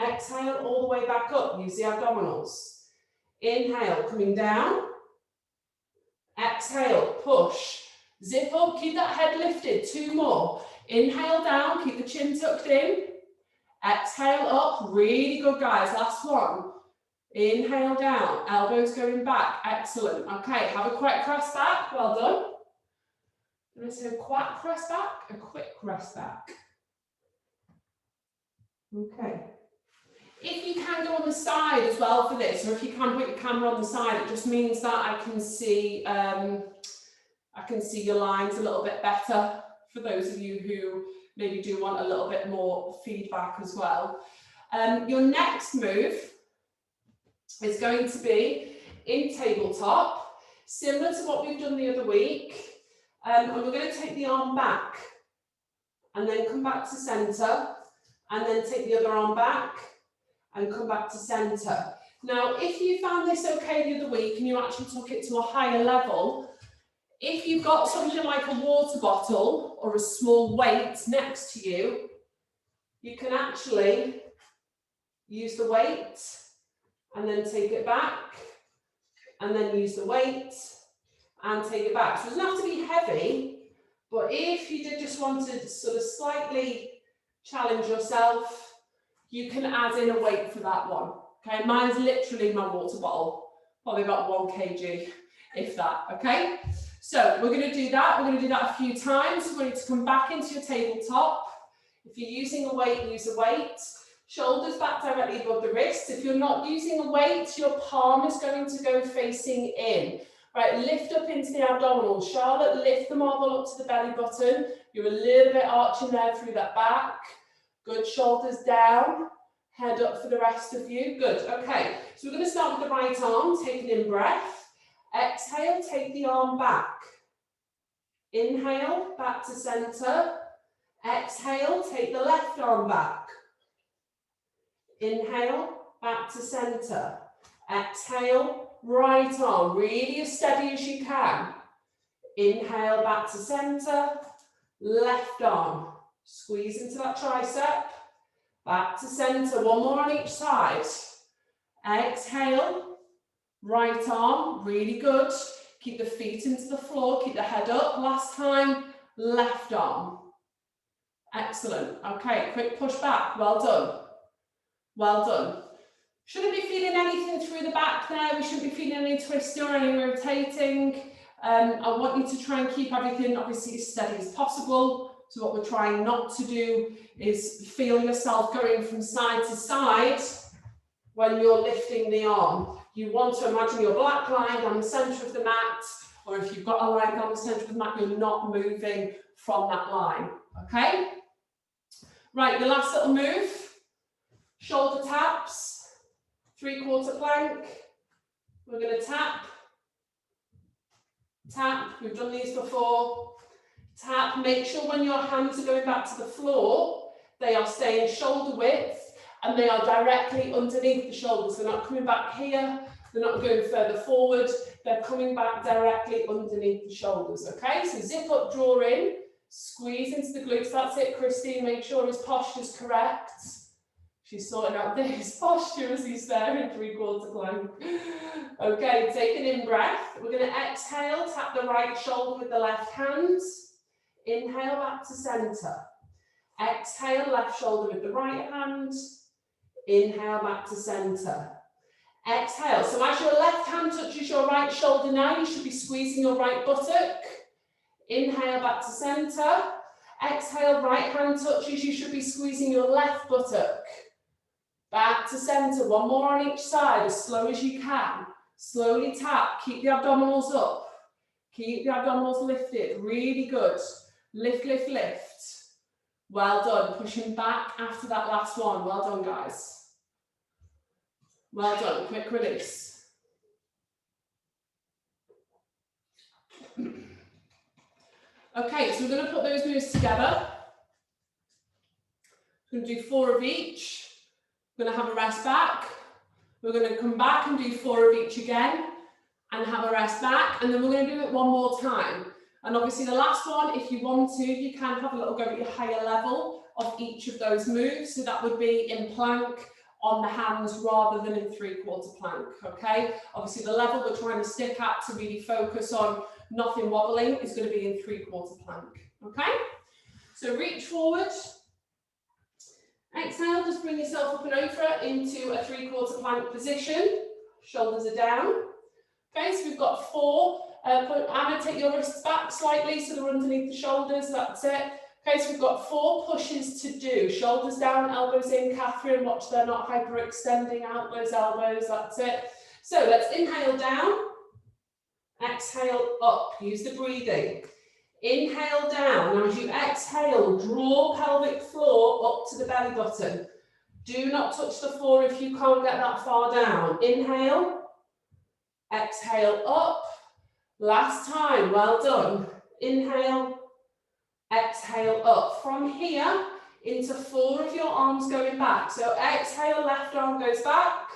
Exhale all the way back up. Use the abdominals. Inhale, coming down. Exhale, push. Zip up, keep that head lifted. 2 more. Inhale down, keep the chin tucked in. Exhale up, really good guys, last one. Inhale down, elbows going back, excellent. Okay, have a quick rest back, well done. And so a quick rest back, a quick rest back. Okay. If you can go on the side as well for this, or if you can put your camera on the side, it just means that I can see your lines a little bit better for those of you who maybe do want a little bit more feedback as well. Your next move is going to be in tabletop, similar to what we've done the other week. And we're going to take the arm back and then come back to centre, and then take the other arm back and come back to centre. Now, if you found this okay the other week and you actually took it to a higher level, if you've got something like a water bottle or a small weight next to you, you can actually use the weight and then take it back, and then use the weight and take it back. So it doesn't have to be heavy, but if you did just want to sort of slightly challenge yourself, you can add in a weight for that one. Okay, mine's literally my water bottle, probably about 1 kg, if that, okay? So we're going to do that. We're going to do that a few times. We're going to come back into your tabletop. If you're using a weight, use a weight. Shoulders back directly above the wrists. If you're not using a weight, your palm is going to go facing in. Right, lift up into the abdominals. Charlotte, lift the marble up to the belly button. You're a little bit arching there through that back. Good, shoulders down. Head up for the rest of you. Good, okay. So we're going to start with the right arm, taking in breath. Exhale, take the arm back. Inhale, back to centre. Exhale, take the left arm back. Inhale, back to centre. Exhale, right arm, really as steady as you can. Inhale, back to centre. Left arm, squeeze into that tricep. Back to centre, one more on each side. Exhale, right arm, really good. Keep the feet into the floor, keep the head up. Last time, left arm. Excellent. Okay, quick push back, well done. Well done. Shouldn't be feeling anything through the back there. We shouldn't be feeling any twisting or any rotating. I want you to try and keep everything obviously as steady as possible. So what we're trying not to do is feel yourself going from side to side when you're lifting the arm. You want to imagine your black line down the centre of the mat, or if you've got a line down the centre of the mat, you're not moving from that line, okay? Right, the last little move, shoulder taps, 3/4 plank. We're going to tap, tap, we've done these before. Tap, make sure when your hands are going back to the floor, they are staying shoulder width and they are directly underneath the shoulders. They're not coming back here, they're not going further forward, they're coming back directly underneath the shoulders, okay? So zip up, draw in, squeeze into the glutes, that's it, Christine, make sure his posture's correct. She's sorting out his posture as he's there in 3/4 plank. Okay, take an in breath. We're going to exhale, tap the right shoulder with the left hand. Inhale back to centre. Exhale, left shoulder with the right hand. Inhale back to centre. Exhale. So as your left hand touches your right shoulder now, you should be squeezing your right buttock. Inhale back to centre. Exhale, right hand touches, you should be squeezing your left buttock. Back to centre, one more on each side, as slow as you can. Slowly tap, keep the abdominals up. Keep the abdominals lifted, really good. Lift, lift, lift. Well done, pushing back after that last one. Well done, guys. Well done, quick release. Okay, so we're going to put those moves together. We're going to do 4 of each. We're going to have a rest back. We're going to come back and do 4 of each again and have a rest back. And then we're going to do it one more time. And obviously the last one, if you want to, you can have a little go at your higher level of each of those moves. So that would be in plank on the hands rather than in 3/4 plank, okay? Obviously the level we're trying to stick at to really focus on nothing wobbling is going to be in 3/4 plank, okay? So reach forward. Exhale, just bring yourself up and over into a 3/4 plank position. Shoulders are down. Okay, so we've got 4. Anna, take your wrists back slightly so they're underneath the shoulders. That's it. Okay, so we've got 4 pushes to do. Shoulders down, elbows in. Catherine, watch they're not hyperextending out those elbows. That's it. So let's inhale down. Exhale up. Use the breathing. Inhale down. Now as you exhale, draw pelvic floor up to the belly button. Do not touch the floor if you can't get that far down. Inhale. Exhale up. Last time. Well done. Inhale. Exhale up. From here into 4 of your arms going back. So exhale, left arm goes back.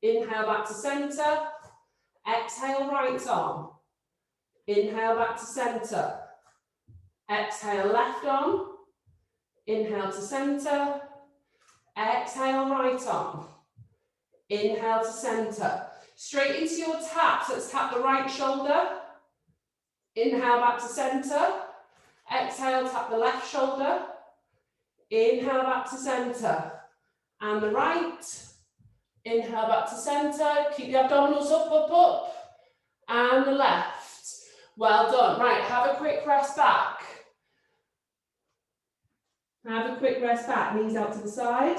Inhale back to center. Exhale, right arm. Inhale back to center. Exhale, left arm. Inhale to center. Exhale, right arm. Inhale to center. Straight into your taps. Let's tap the right shoulder. Inhale back to center. Exhale, tap the left shoulder. Inhale back to center. And the right. Inhale back to center. Keep the abdominals up, up, up. And the left. Well done. Right, have a quick rest back. Have a quick rest back. Knees out to the side.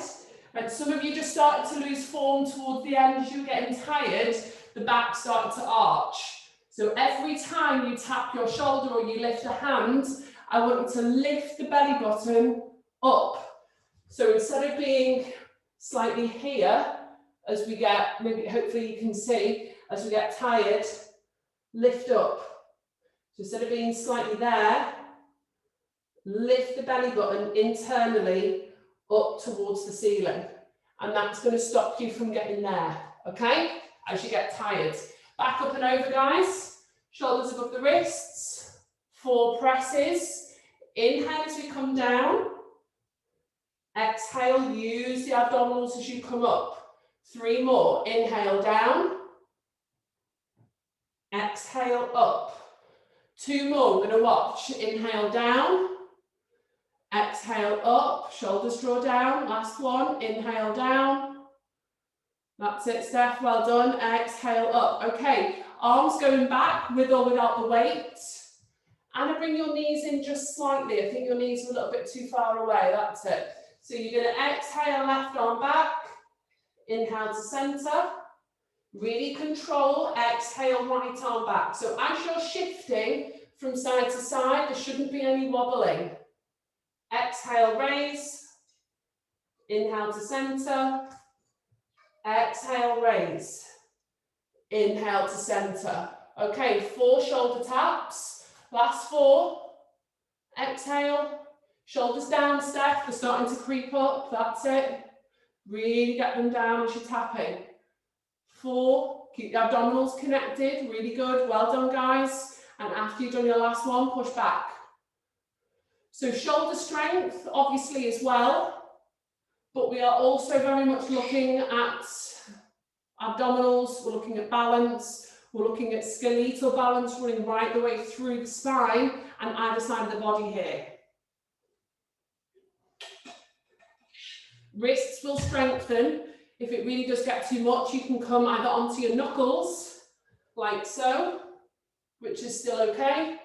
And some of you just started to lose form towards the end as you were getting tired. The back started to arch. So every time you tap your shoulder or you lift a hand, I want you to lift the belly button up. So instead of being slightly here, as we get, maybe hopefully you can see, as we get tired, lift up. So instead of being slightly there, lift the belly button internally up towards the ceiling. And that's going to stop you from getting there, okay? As you get tired. Back up and over, guys. Shoulders above the wrists. 4 presses. Inhale as we come down. Exhale, use the abdominals as you come up. 3 more. Inhale down. Exhale up. 2 more. We're going to watch. Inhale down. Exhale up. Shoulders draw down. Last one. Inhale down. That's it, Steph. Well done. Exhale up. Okay. Arms going back with or without the weight. And bring your knees in just slightly. I think your knees are a little bit too far away. That's it. So you're going to exhale, left arm back. Inhale to center. Really control. Exhale, right arm back. So as you're shifting from side to side, there shouldn't be any wobbling. Exhale, raise. Inhale to center. Exhale, raise. Inhale to center. Okay, 4 shoulder taps. Last 4. Exhale. Shoulders down, Steph. They're starting to creep up. That's it. Really get them down as you're tapping. 4. Keep the abdominals connected. Really good. Well done, guys. And after you've done your last one, push back. So shoulder strength, obviously, as well. But we are also very much looking at abdominals. We're looking at balance. We're looking at skeletal balance running right the way through the spine and either side of the body here. Wrists will strengthen. If it really does get too much, you can come either onto your knuckles, like so, which is still okay.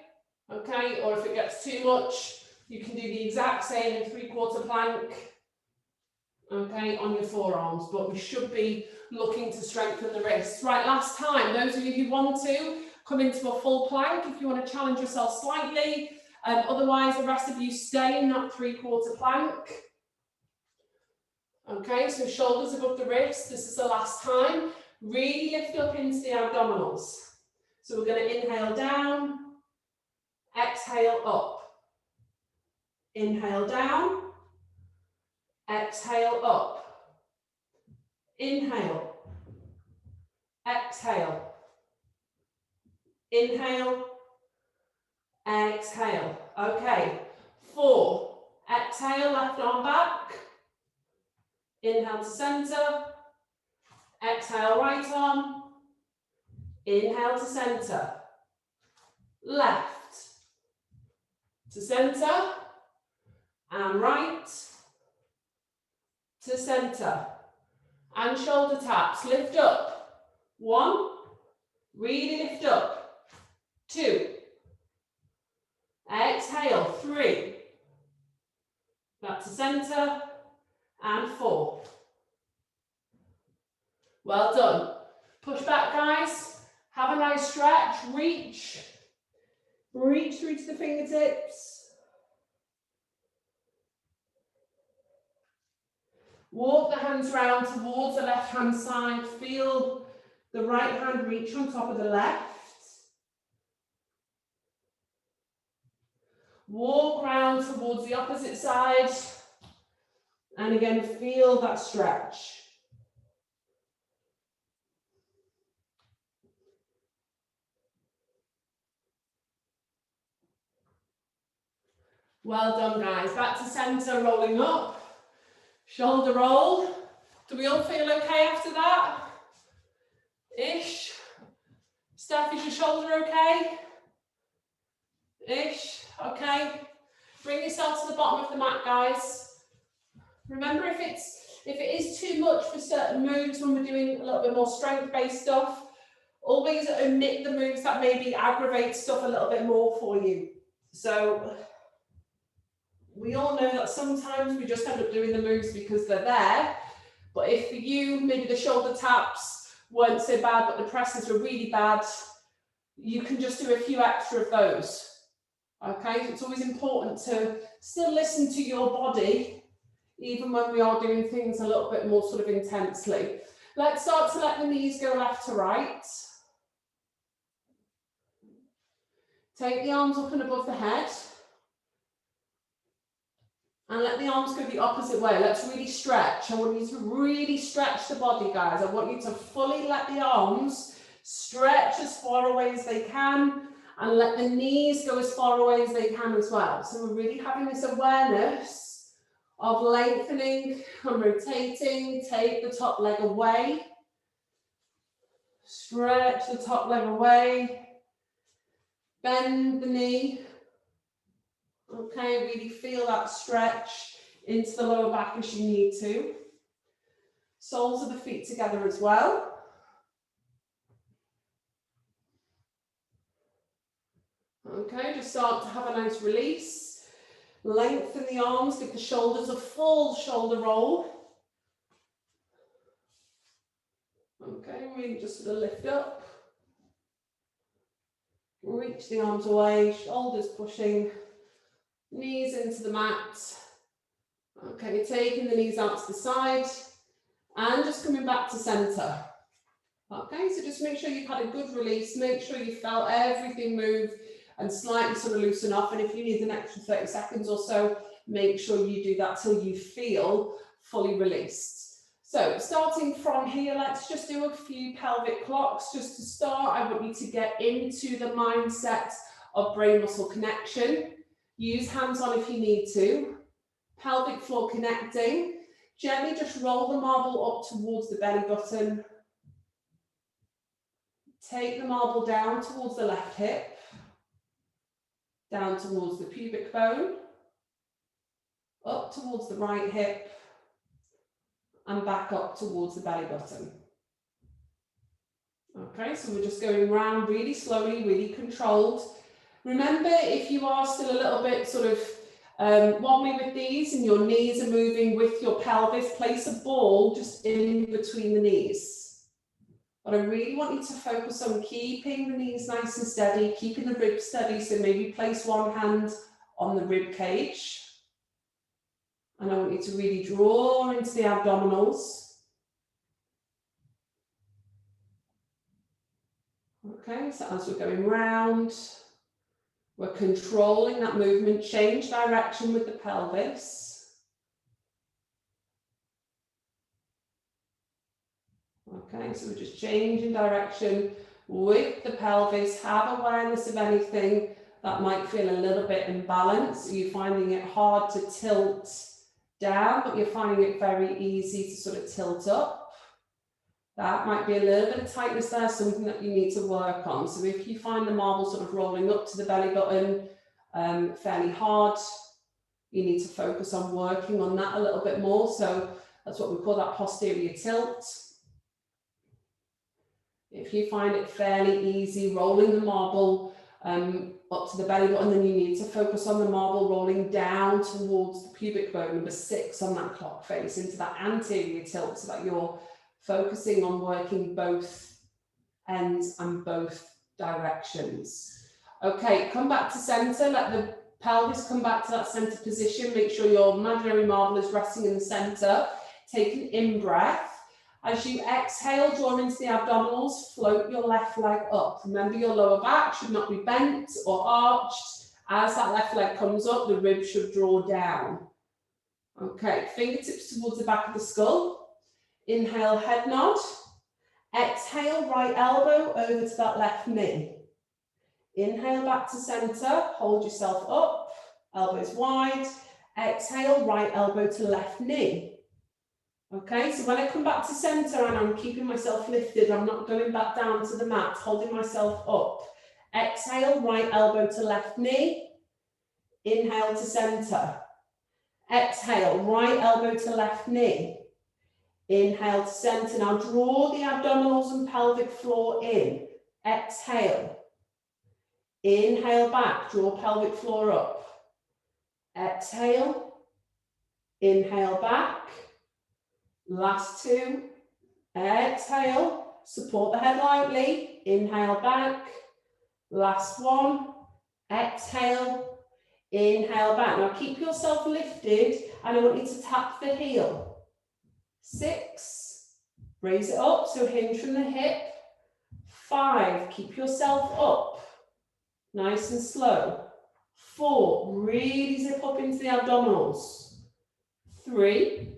Okay, or if it gets too much, you can do the exact same in 3/4 plank. Okay, on your forearms, but we should be looking to strengthen the wrists. Right, last time, those of you who want to, come into a full plank if you want to challenge yourself slightly. Otherwise, the rest of you stay in that 3/4 plank. Okay, so shoulders above the wrists. This is the last time. Really lift up into the abdominals. So we're going to inhale down, exhale up. Inhale down, exhale up. Inhale, exhale. Inhale, exhale. Okay, 4. Exhale, left arm back. Inhale to center. Exhale, right arm. Inhale to center. Left to center. and right to center. And shoulder taps, lift up. 1, really lift up. 2, exhale. 3, back to center, and 4. Well done. Push back, guys. Have a nice stretch. Reach. Reach through to the fingertips. Walk the hands round towards the left hand side. Feel the right hand reach on top of the left. Walk round towards the opposite side. And again, feel that stretch. Well done, guys. Back to center, rolling up. Shoulder roll. Do we all feel okay after that? Ish. Steph, is your shoulder okay? Ish. Okay. Bring yourself to the bottom of the mat, guys. Remember, if it is too much for certain moves when we're doing a little bit more strength-based stuff, always omit the moves that maybe aggravate stuff a little bit more for you. So we all know that sometimes we just end up doing the moves because they're there. But if for you, maybe the shoulder taps weren't so bad, but the presses were really bad, you can just do a few extra of those. Okay, so it's always important to still listen to your body, even when we are doing things a little bit more sort of intensely. Let's start to let the knees go left to right. Take the arms up and above the head. And let the arms go the opposite way. Let's really stretch. I want you to really stretch the body, guys. I want you to fully let the arms stretch as far away as they can, and let the knees go as far away as they can as well. So we're really having this awareness of lengthening and rotating. Take the top leg away. Stretch the top leg away. Bend the knee. Okay, really feel that stretch into the lower back as you need to. Soles of the feet together as well. Okay, just start to have a nice release. Lengthen the arms, give the shoulders a full shoulder roll. Okay, really just sort of lift up. Reach the arms away, shoulders pushing. Knees into the mat. Okay, taking the knees out to the side and just coming back to center. Okay, so just make sure you've had a good release. Make sure you felt everything move and slightly sort of loosen off. And if you need an extra 30 seconds or so, make sure you do that till you feel fully released. So starting from here, let's just do a few pelvic clocks. Just to start, I want you to get into the mindset of brain muscle connection. Use hands on if you need to. Pelvic floor connecting. Gently just roll the marble up towards the belly button. Take the marble down towards the left hip. Down towards the pubic bone. Up towards the right hip. And back up towards the belly button. Okay, so we're just going round really slowly, really controlled. Remember, if you are still a little bit sort of wobbly with these and your knees are moving with your pelvis, place a ball just in between the knees. But I really want you to focus on keeping the knees nice and steady, keeping the ribs steady. So maybe place one hand on the rib cage. And I want you to really draw into the abdominals. Okay, so as we're going round, we're controlling that movement, change direction with the pelvis. Okay, so we're just changing direction with the pelvis. Have awareness of anything that might feel a little bit imbalanced. Are you finding it hard to tilt down, but you're finding it very easy to sort of tilt up? That might be a little bit of tightness there, something that you need to work on. So if you find the marble sort of rolling up to the belly button fairly hard, you need to focus on working on that a little bit more. So that's what we call that posterior tilt. If you find it fairly easy rolling the marble up to the belly button, then you need to focus on the marble rolling down towards the pubic bone, number 6 on that clock face, into that anterior tilt, so that you're focusing on working both ends and both directions. Okay, come back to center, let the pelvis come back to that center position. Make sure your imaginary marble is resting in the center. Take an in-breath. As you exhale, draw into the abdominals, float your left leg up. Remember, your lower back should not be bent or arched. As that left leg comes up, the ribs should draw down. Okay, fingertips towards the back of the skull. Inhale, head nod. Exhale, right elbow over to that left knee. Inhale back to center, hold yourself up, elbows wide. Exhale, right elbow to left knee. Okay, so when I come back to center and I'm keeping myself lifted, I'm not going back down to the mat, holding myself up. Exhale, right elbow to left knee. Inhale to center. Exhale, right elbow to left knee. Inhale to center. Now draw the abdominals and pelvic floor in. Exhale. Inhale back, draw pelvic floor up. Exhale. Inhale back. Last 2. Exhale. Support the head lightly. Inhale back. Last 1. Exhale. Inhale back. Now keep yourself lifted and I want you to tap the heel. 6. Raise it up, so hinge from the hip. 5. Keep yourself up. Nice and slow. 4. Really zip up into the abdominals. 3.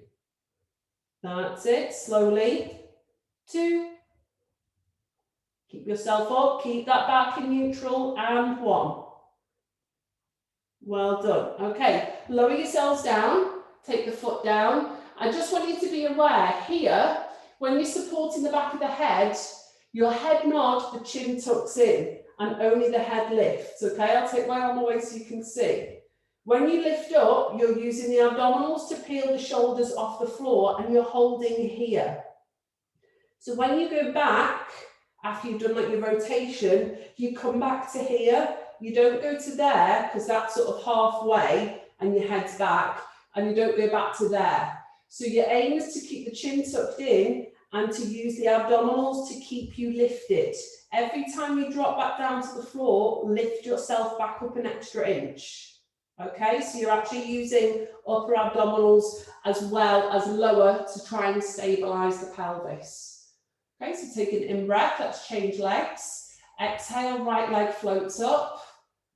That's it. Slowly. 2. Keep yourself up. Keep that back in neutral. And 1. Well done. Okay. Lower yourselves down. Take the foot down. I just want you to be aware here, when you're supporting the back of the head, your head nod, the chin tucks in, and only the head lifts, okay? I'll take my arm away so you can see. When you lift up, you're using the abdominals to peel the shoulders off the floor, and you're holding here. So when you go back, after you've done like your rotation, you come back to here. You don't go to there, because that's sort of halfway, and your head's back, and you don't go back to there. So your aim is to keep the chin tucked in and to use the abdominals to keep you lifted. Every time you drop back down to the floor, lift yourself back up an extra inch. Okay, so you're actually using upper abdominals as well as lower to try and stabilize the pelvis. Okay, so take an in-breath, let's change legs. Exhale, right leg floats up,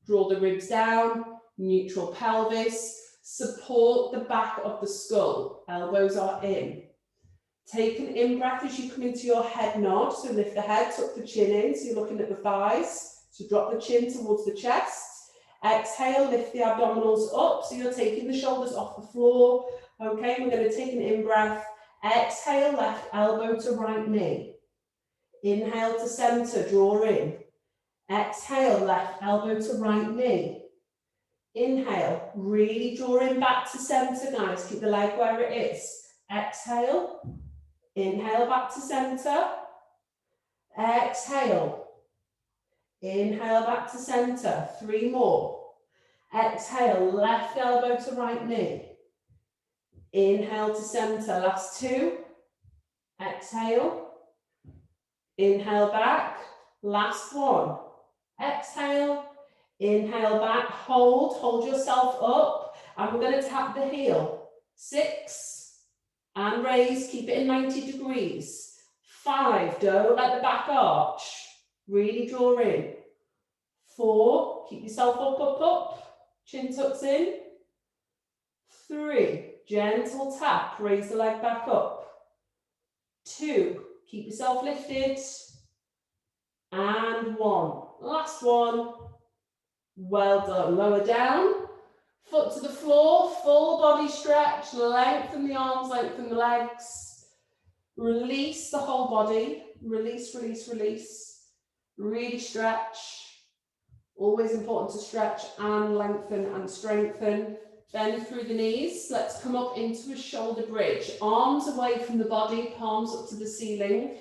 draw the ribs down, neutral pelvis. Support the back of the skull, elbows are in. Take an in-breath as you come into your head nod, so lift the head, tuck the chin in, so you're looking at the thighs, so drop the chin towards the chest. Exhale, lift the abdominals up, so you're taking the shoulders off the floor. Okay, we're going to take an in-breath. Exhale, left elbow to right knee. Inhale to center, draw in. Exhale, left elbow to right knee. Inhale, really draw in back to center, guys. Keep the leg where it is. Exhale. Inhale back to center. Exhale. Inhale back to center. 3 more. Exhale, left elbow to right knee. Inhale to center. Last 2. Exhale. Inhale back. Last 1. Exhale. Inhale back, hold yourself up, and we're going to tap the heel. 6, and raise, keep it in 90 degrees. 5, don't let the back arch, really draw in. 4, keep yourself up, chin tucks in. 3, gentle tap, raise the leg back up. 2, keep yourself lifted. And 1, last 1. Well done. Lower down, foot to the floor, full body stretch, lengthen the arms, lengthen the legs. Release the whole body. Release, release, release. Really stretch. Always important to stretch and lengthen and strengthen. Bend through the knees. Let's come up into a shoulder bridge. Arms away from the body, palms up to the ceiling.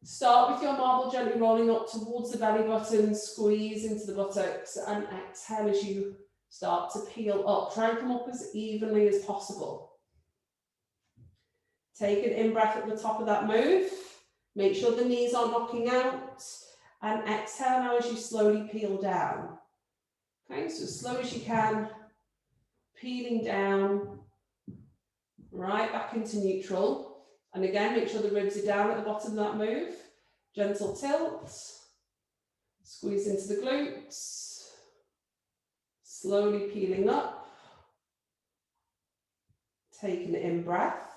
Start with your marble gently rolling up towards the belly button, squeeze into the buttocks, and exhale as you start to peel up. Try and come up as evenly as possible. Take an in-breath at the top of that move. Make sure the knees are knocking out. And exhale now as you slowly peel down. Okay, so as slow as you can, peeling down, right back into neutral. And again, make sure the ribs are down at the bottom of that move. Gentle tilt, squeeze into the glutes, slowly peeling up, taking an in-breath,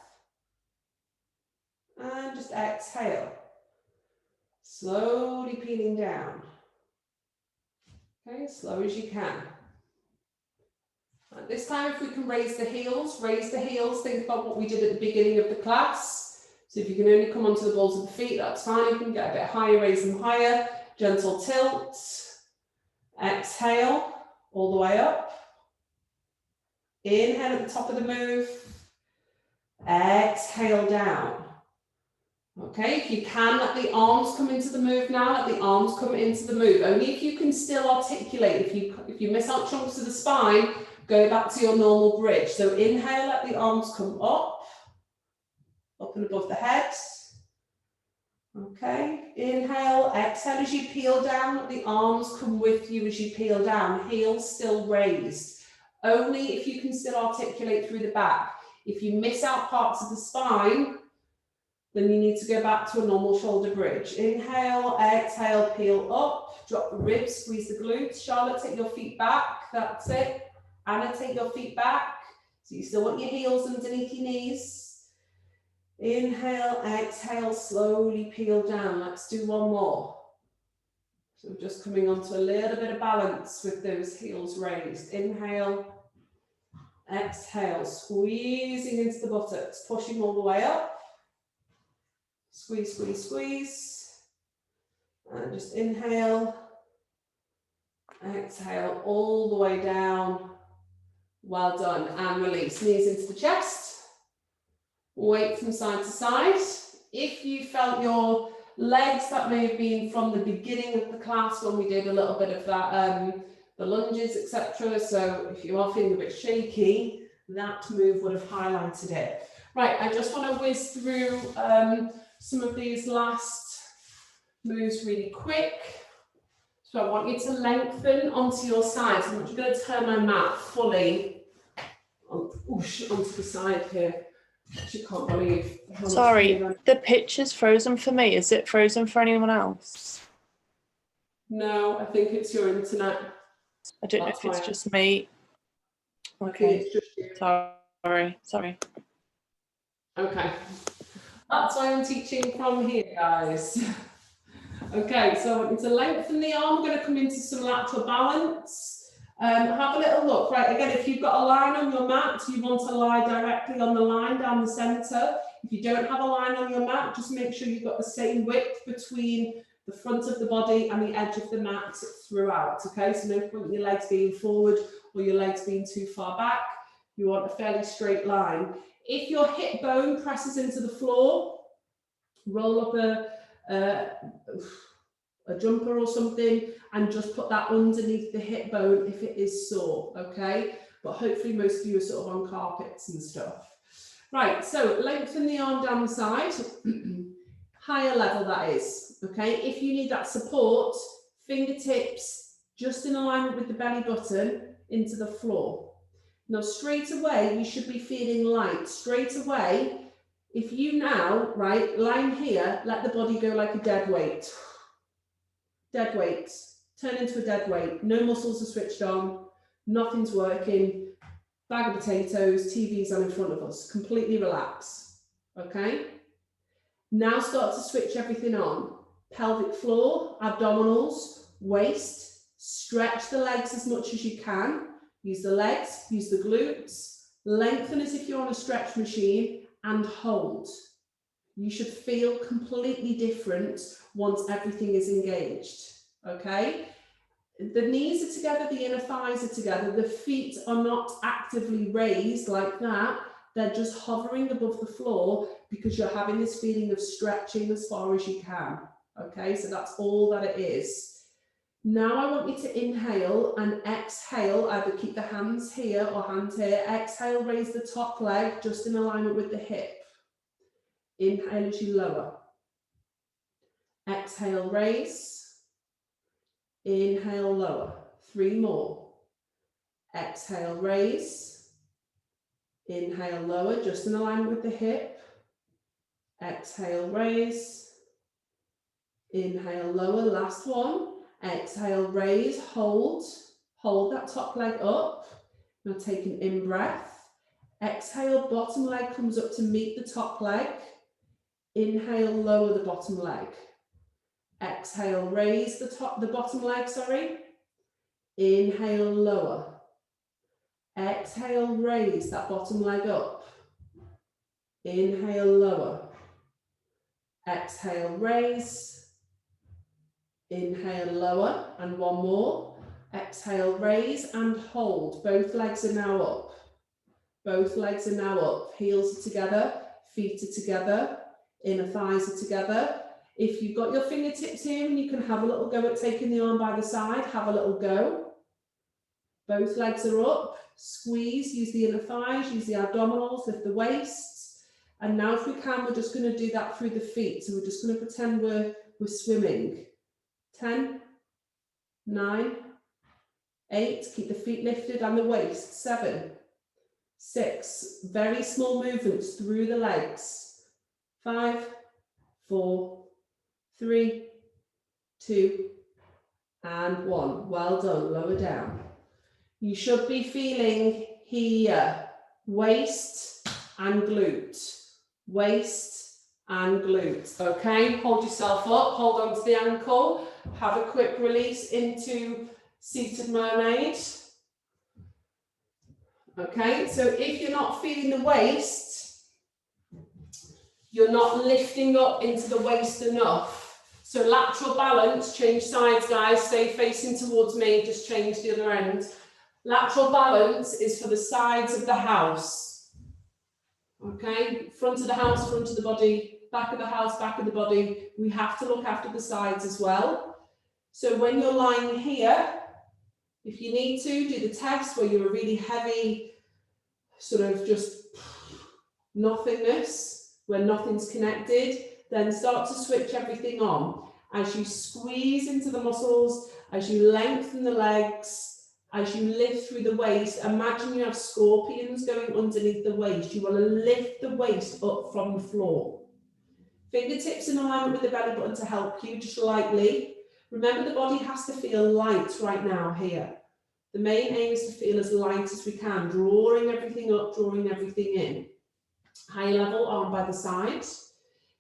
and just exhale, slowly peeling down. Okay, as slow as you can. And this time, if we can raise the heels, think about what we did at the beginning of the class. So if you can only come onto the balls of the feet, that's fine. You can get a bit higher, raise them higher. Gentle tilt. Exhale all the way up. Inhale at the top of the move. Exhale down. Okay, if you can, let the arms come into the move now. Let the arms come into the move. Only if you can still articulate. If you miss out chunks of the spine, go back to your normal bridge. So inhale, let the arms come up and above the head. Okay, inhale, exhale as you peel down, let the arms come with you as you peel down, heels still raised. Only if you can still articulate through the back. If you miss out parts of the spine, then you need to go back to a normal shoulder bridge. Inhale, exhale, peel up, drop the ribs, squeeze the glutes. Charlotte, take your feet back, that's it. Anna, take your feet back. So you still want your heels underneath your knees. Inhale, exhale, slowly peel down. Let's do one more. So just coming onto a little bit of balance with those heels raised. Inhale, exhale, squeezing into the buttocks, pushing all the way up. Squeeze, squeeze, squeeze. And just inhale, exhale, all the way down. Well done. And release. Knees into the chest. Weight from side to side. If you felt your legs, that may have been from the beginning of the class when we did a little bit of that, the lunges, etc. So if you are feeling a bit shaky, that move would have highlighted it. Right, I just want to whiz through some of these last moves really quick. So I want you to lengthen onto your sides. I'm just going to turn my mat fully onto the side here. You can't believe how much. Sorry, the picture's frozen for me. Is it frozen for anyone else? No, I think it's your internet. I don't know if it's just me. Okay. It's just you. Sorry. Okay. That's why I'm teaching from here, guys. Okay, so I want you to lengthen the arm. We're going to come into some lateral balance. Have a little look. Right, again, if you've got a line on your mat, you want to lie directly on the line down the centre. If you don't have a line on your mat, just make sure you've got the same width between the front of the body and the edge of the mat throughout, okay? So no point in your legs being forward or your legs being too far back. You want a fairly straight line. If your hip bone presses into the floor, roll up a jumper or something and just put that underneath the hip bone if it is sore, okay? But hopefully most of you are sort of on carpets and stuff. Right, so lengthen the arm down the side, higher level that is, okay? If you need that support, fingertips just in alignment with the belly button into the floor. Now straight away, you should be feeling light. Straight away, if you now, right, line here, let the body go like a dead weight. Dead weight, turn into a dead weight. No muscles are switched on, nothing's working. Bag of potatoes, TV's on in front of us. Completely relax, okay? Now start to switch everything on. Pelvic floor, abdominals, waist. Stretch the legs as much as you can. Use the legs, use the glutes. Lengthen as if you're on a stretch machine and hold. You should feel completely different once everything is engaged, okay? the knees are together, the inner thighs are together, the feet are not actively raised like that, they're just hovering above the floor because you're having this feeling of stretching as far as you can. Okay, so that's all that it is. Now I want you to inhale and exhale, either keep the hands here or hands here. Exhale, raise the top leg just in alignment with the hip. Inhale as you lower. Exhale, raise. Inhale, lower. 3 more. Exhale, raise. Inhale, lower, just in alignment with the hip. Exhale, raise. Inhale, lower, last one. Exhale, raise, hold that top leg up. Now take an in-breath. Exhale, bottom leg comes up to meet the top leg. Inhale, lower the bottom leg. Exhale, raise the bottom leg, sorry. Inhale, lower. Exhale, raise that bottom leg up. Inhale, lower. Exhale, raise. Inhale, lower, and 1 more. Exhale, raise and hold. Both legs are now up. Both legs are now up. Heels are together, feet are together, inner thighs are together. If you've got your fingertips here and you can have a little go at taking the arm by the side, have a little go. Both legs are up. Squeeze, use the inner thighs, use the abdominals, lift the waist. And now if we can, we're just going to do that through the feet. So we're just going to pretend we're swimming. 10, 9, 8, keep the feet lifted and the waist. 7, 6, very small movements through the legs. 5, 4, 3, 2, and 1. Well done, lower down. You should be feeling here, waist and glute, waist and glute, okay? Hold yourself up, hold on to the ankle, have a quick release into seated mermaid. Okay, so if you're not feeling the waist, you're not lifting up into the waist enough. So lateral balance, change sides guys, stay facing towards me, just change the other end. Lateral balance is for the sides of the house. Okay, front of the house, front of the body, back of the house, back of the body. We have to look after the sides as well. So when you're lying here, if you need to, do the test where you're a really heavy, sort of just nothingness, where nothing's connected, then start to switch everything on. As you squeeze into the muscles, as you lengthen the legs, as you lift through the waist, imagine you have scorpions going underneath the waist. You want to lift the waist up from the floor. Fingertips in alignment with the belly button to help you, just lightly. Remember, the body has to feel light right now here. The main aim is to feel as light as we can, drawing everything up, drawing everything in. High level, arm by the side.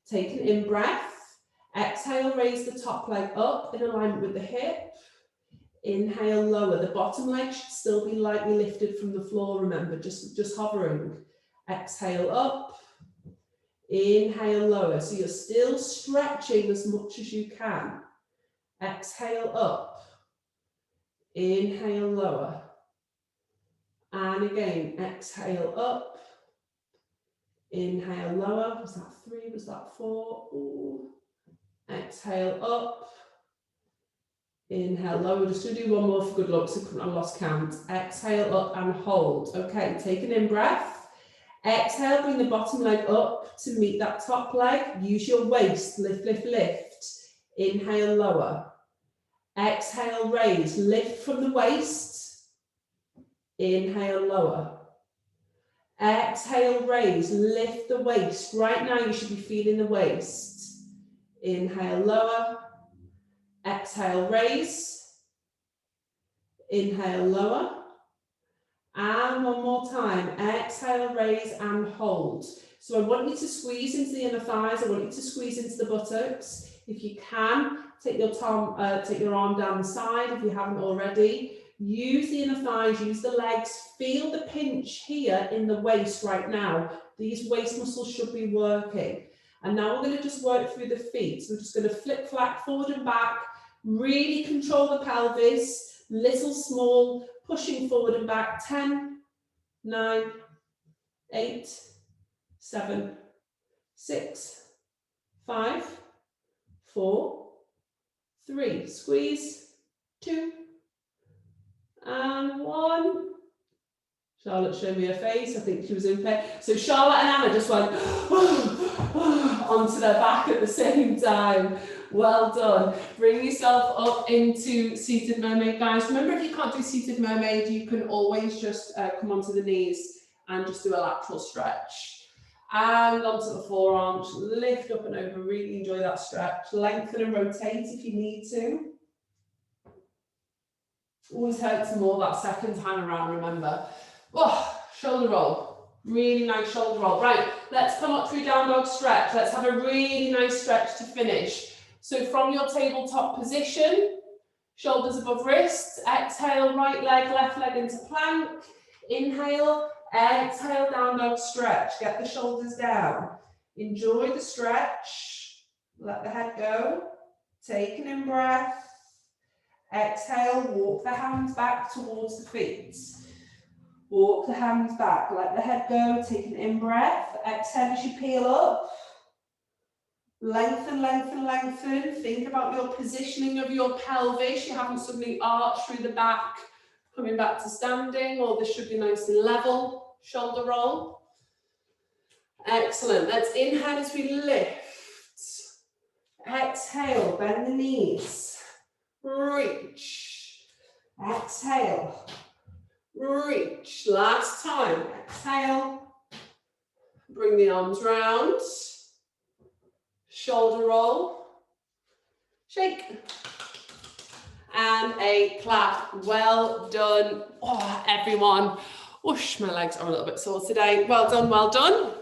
Take an in-breath. Exhale, raise the top leg up in alignment with the hip. Inhale, lower. The bottom leg should still be lightly lifted from the floor, remember, just hovering. Exhale, up. Inhale, lower. So you're still stretching as much as you can. Exhale, up. Inhale, lower. And again, exhale, up. Inhale, lower. Was that 3? Was that 4? Ooh. Exhale, up. Inhale, lower. We're just going to do one more for good luck, so I lost count. Exhale, up and hold. Okay, take an in-breath. Exhale, bring the bottom leg up to meet that top leg. Use your waist. Lift, lift, lift. Inhale, lower. Exhale, raise. Lift from the waist. Inhale, lower. Exhale, raise. Lift the waist. Right now, you should be feeling the waist. Inhale, lower. Exhale, raise. Inhale, lower. And one more time. Exhale, raise and hold. So I want you to squeeze into the inner thighs. I want you to squeeze into the buttocks. If you can, take your arm down the side if you haven't already. Use the inner thighs, use the legs. Feel the pinch here in the waist right now. These waist muscles should be working. And now we're going to just work through the feet. So we're just going to flip flat forward and back. Really control the pelvis. little small, pushing forward and back. 10, 9, 8, 7, 6, 5, 4, 3. Squeeze. 2, and 1. Charlotte showed me her face. I think she was in pain. So Charlotte and Anna just went onto their back at the same time. Well done. Bring yourself up into seated mermaid, guys. Remember, if you can't do seated mermaid, you can always just come onto the knees and just do a lateral stretch. And onto the forearms. Lift up and over. Really enjoy that stretch. Lengthen and rotate if you need to. Always hurts more that second time around, remember. Oh, shoulder roll. Really nice shoulder roll. Right, let's come up through down dog stretch. Let's have a really nice stretch to finish. So from your tabletop position, shoulders above wrists, exhale, right leg, left leg into plank. Inhale, exhale, down dog stretch. Get the shoulders down. Enjoy the stretch. Let the head go. Take an in-breath. Exhale, walk the hands back towards the feet. Walk the hands back, let the head go, take an in-breath. Exhale as you peel up. Lengthen, lengthen, lengthen. Think about your positioning of your pelvis. You haven't suddenly arched through the back, coming back to standing, or this should be nice and level. Shoulder roll. Excellent. Let's inhale as we lift. Exhale, bend the knees. Reach. Exhale. Reach. Last time. Exhale. Bring the arms round. Shoulder roll. Shake. And a clap. Well done. Oh, everyone. Whoosh, my legs are a little bit sore today. Well done, well done.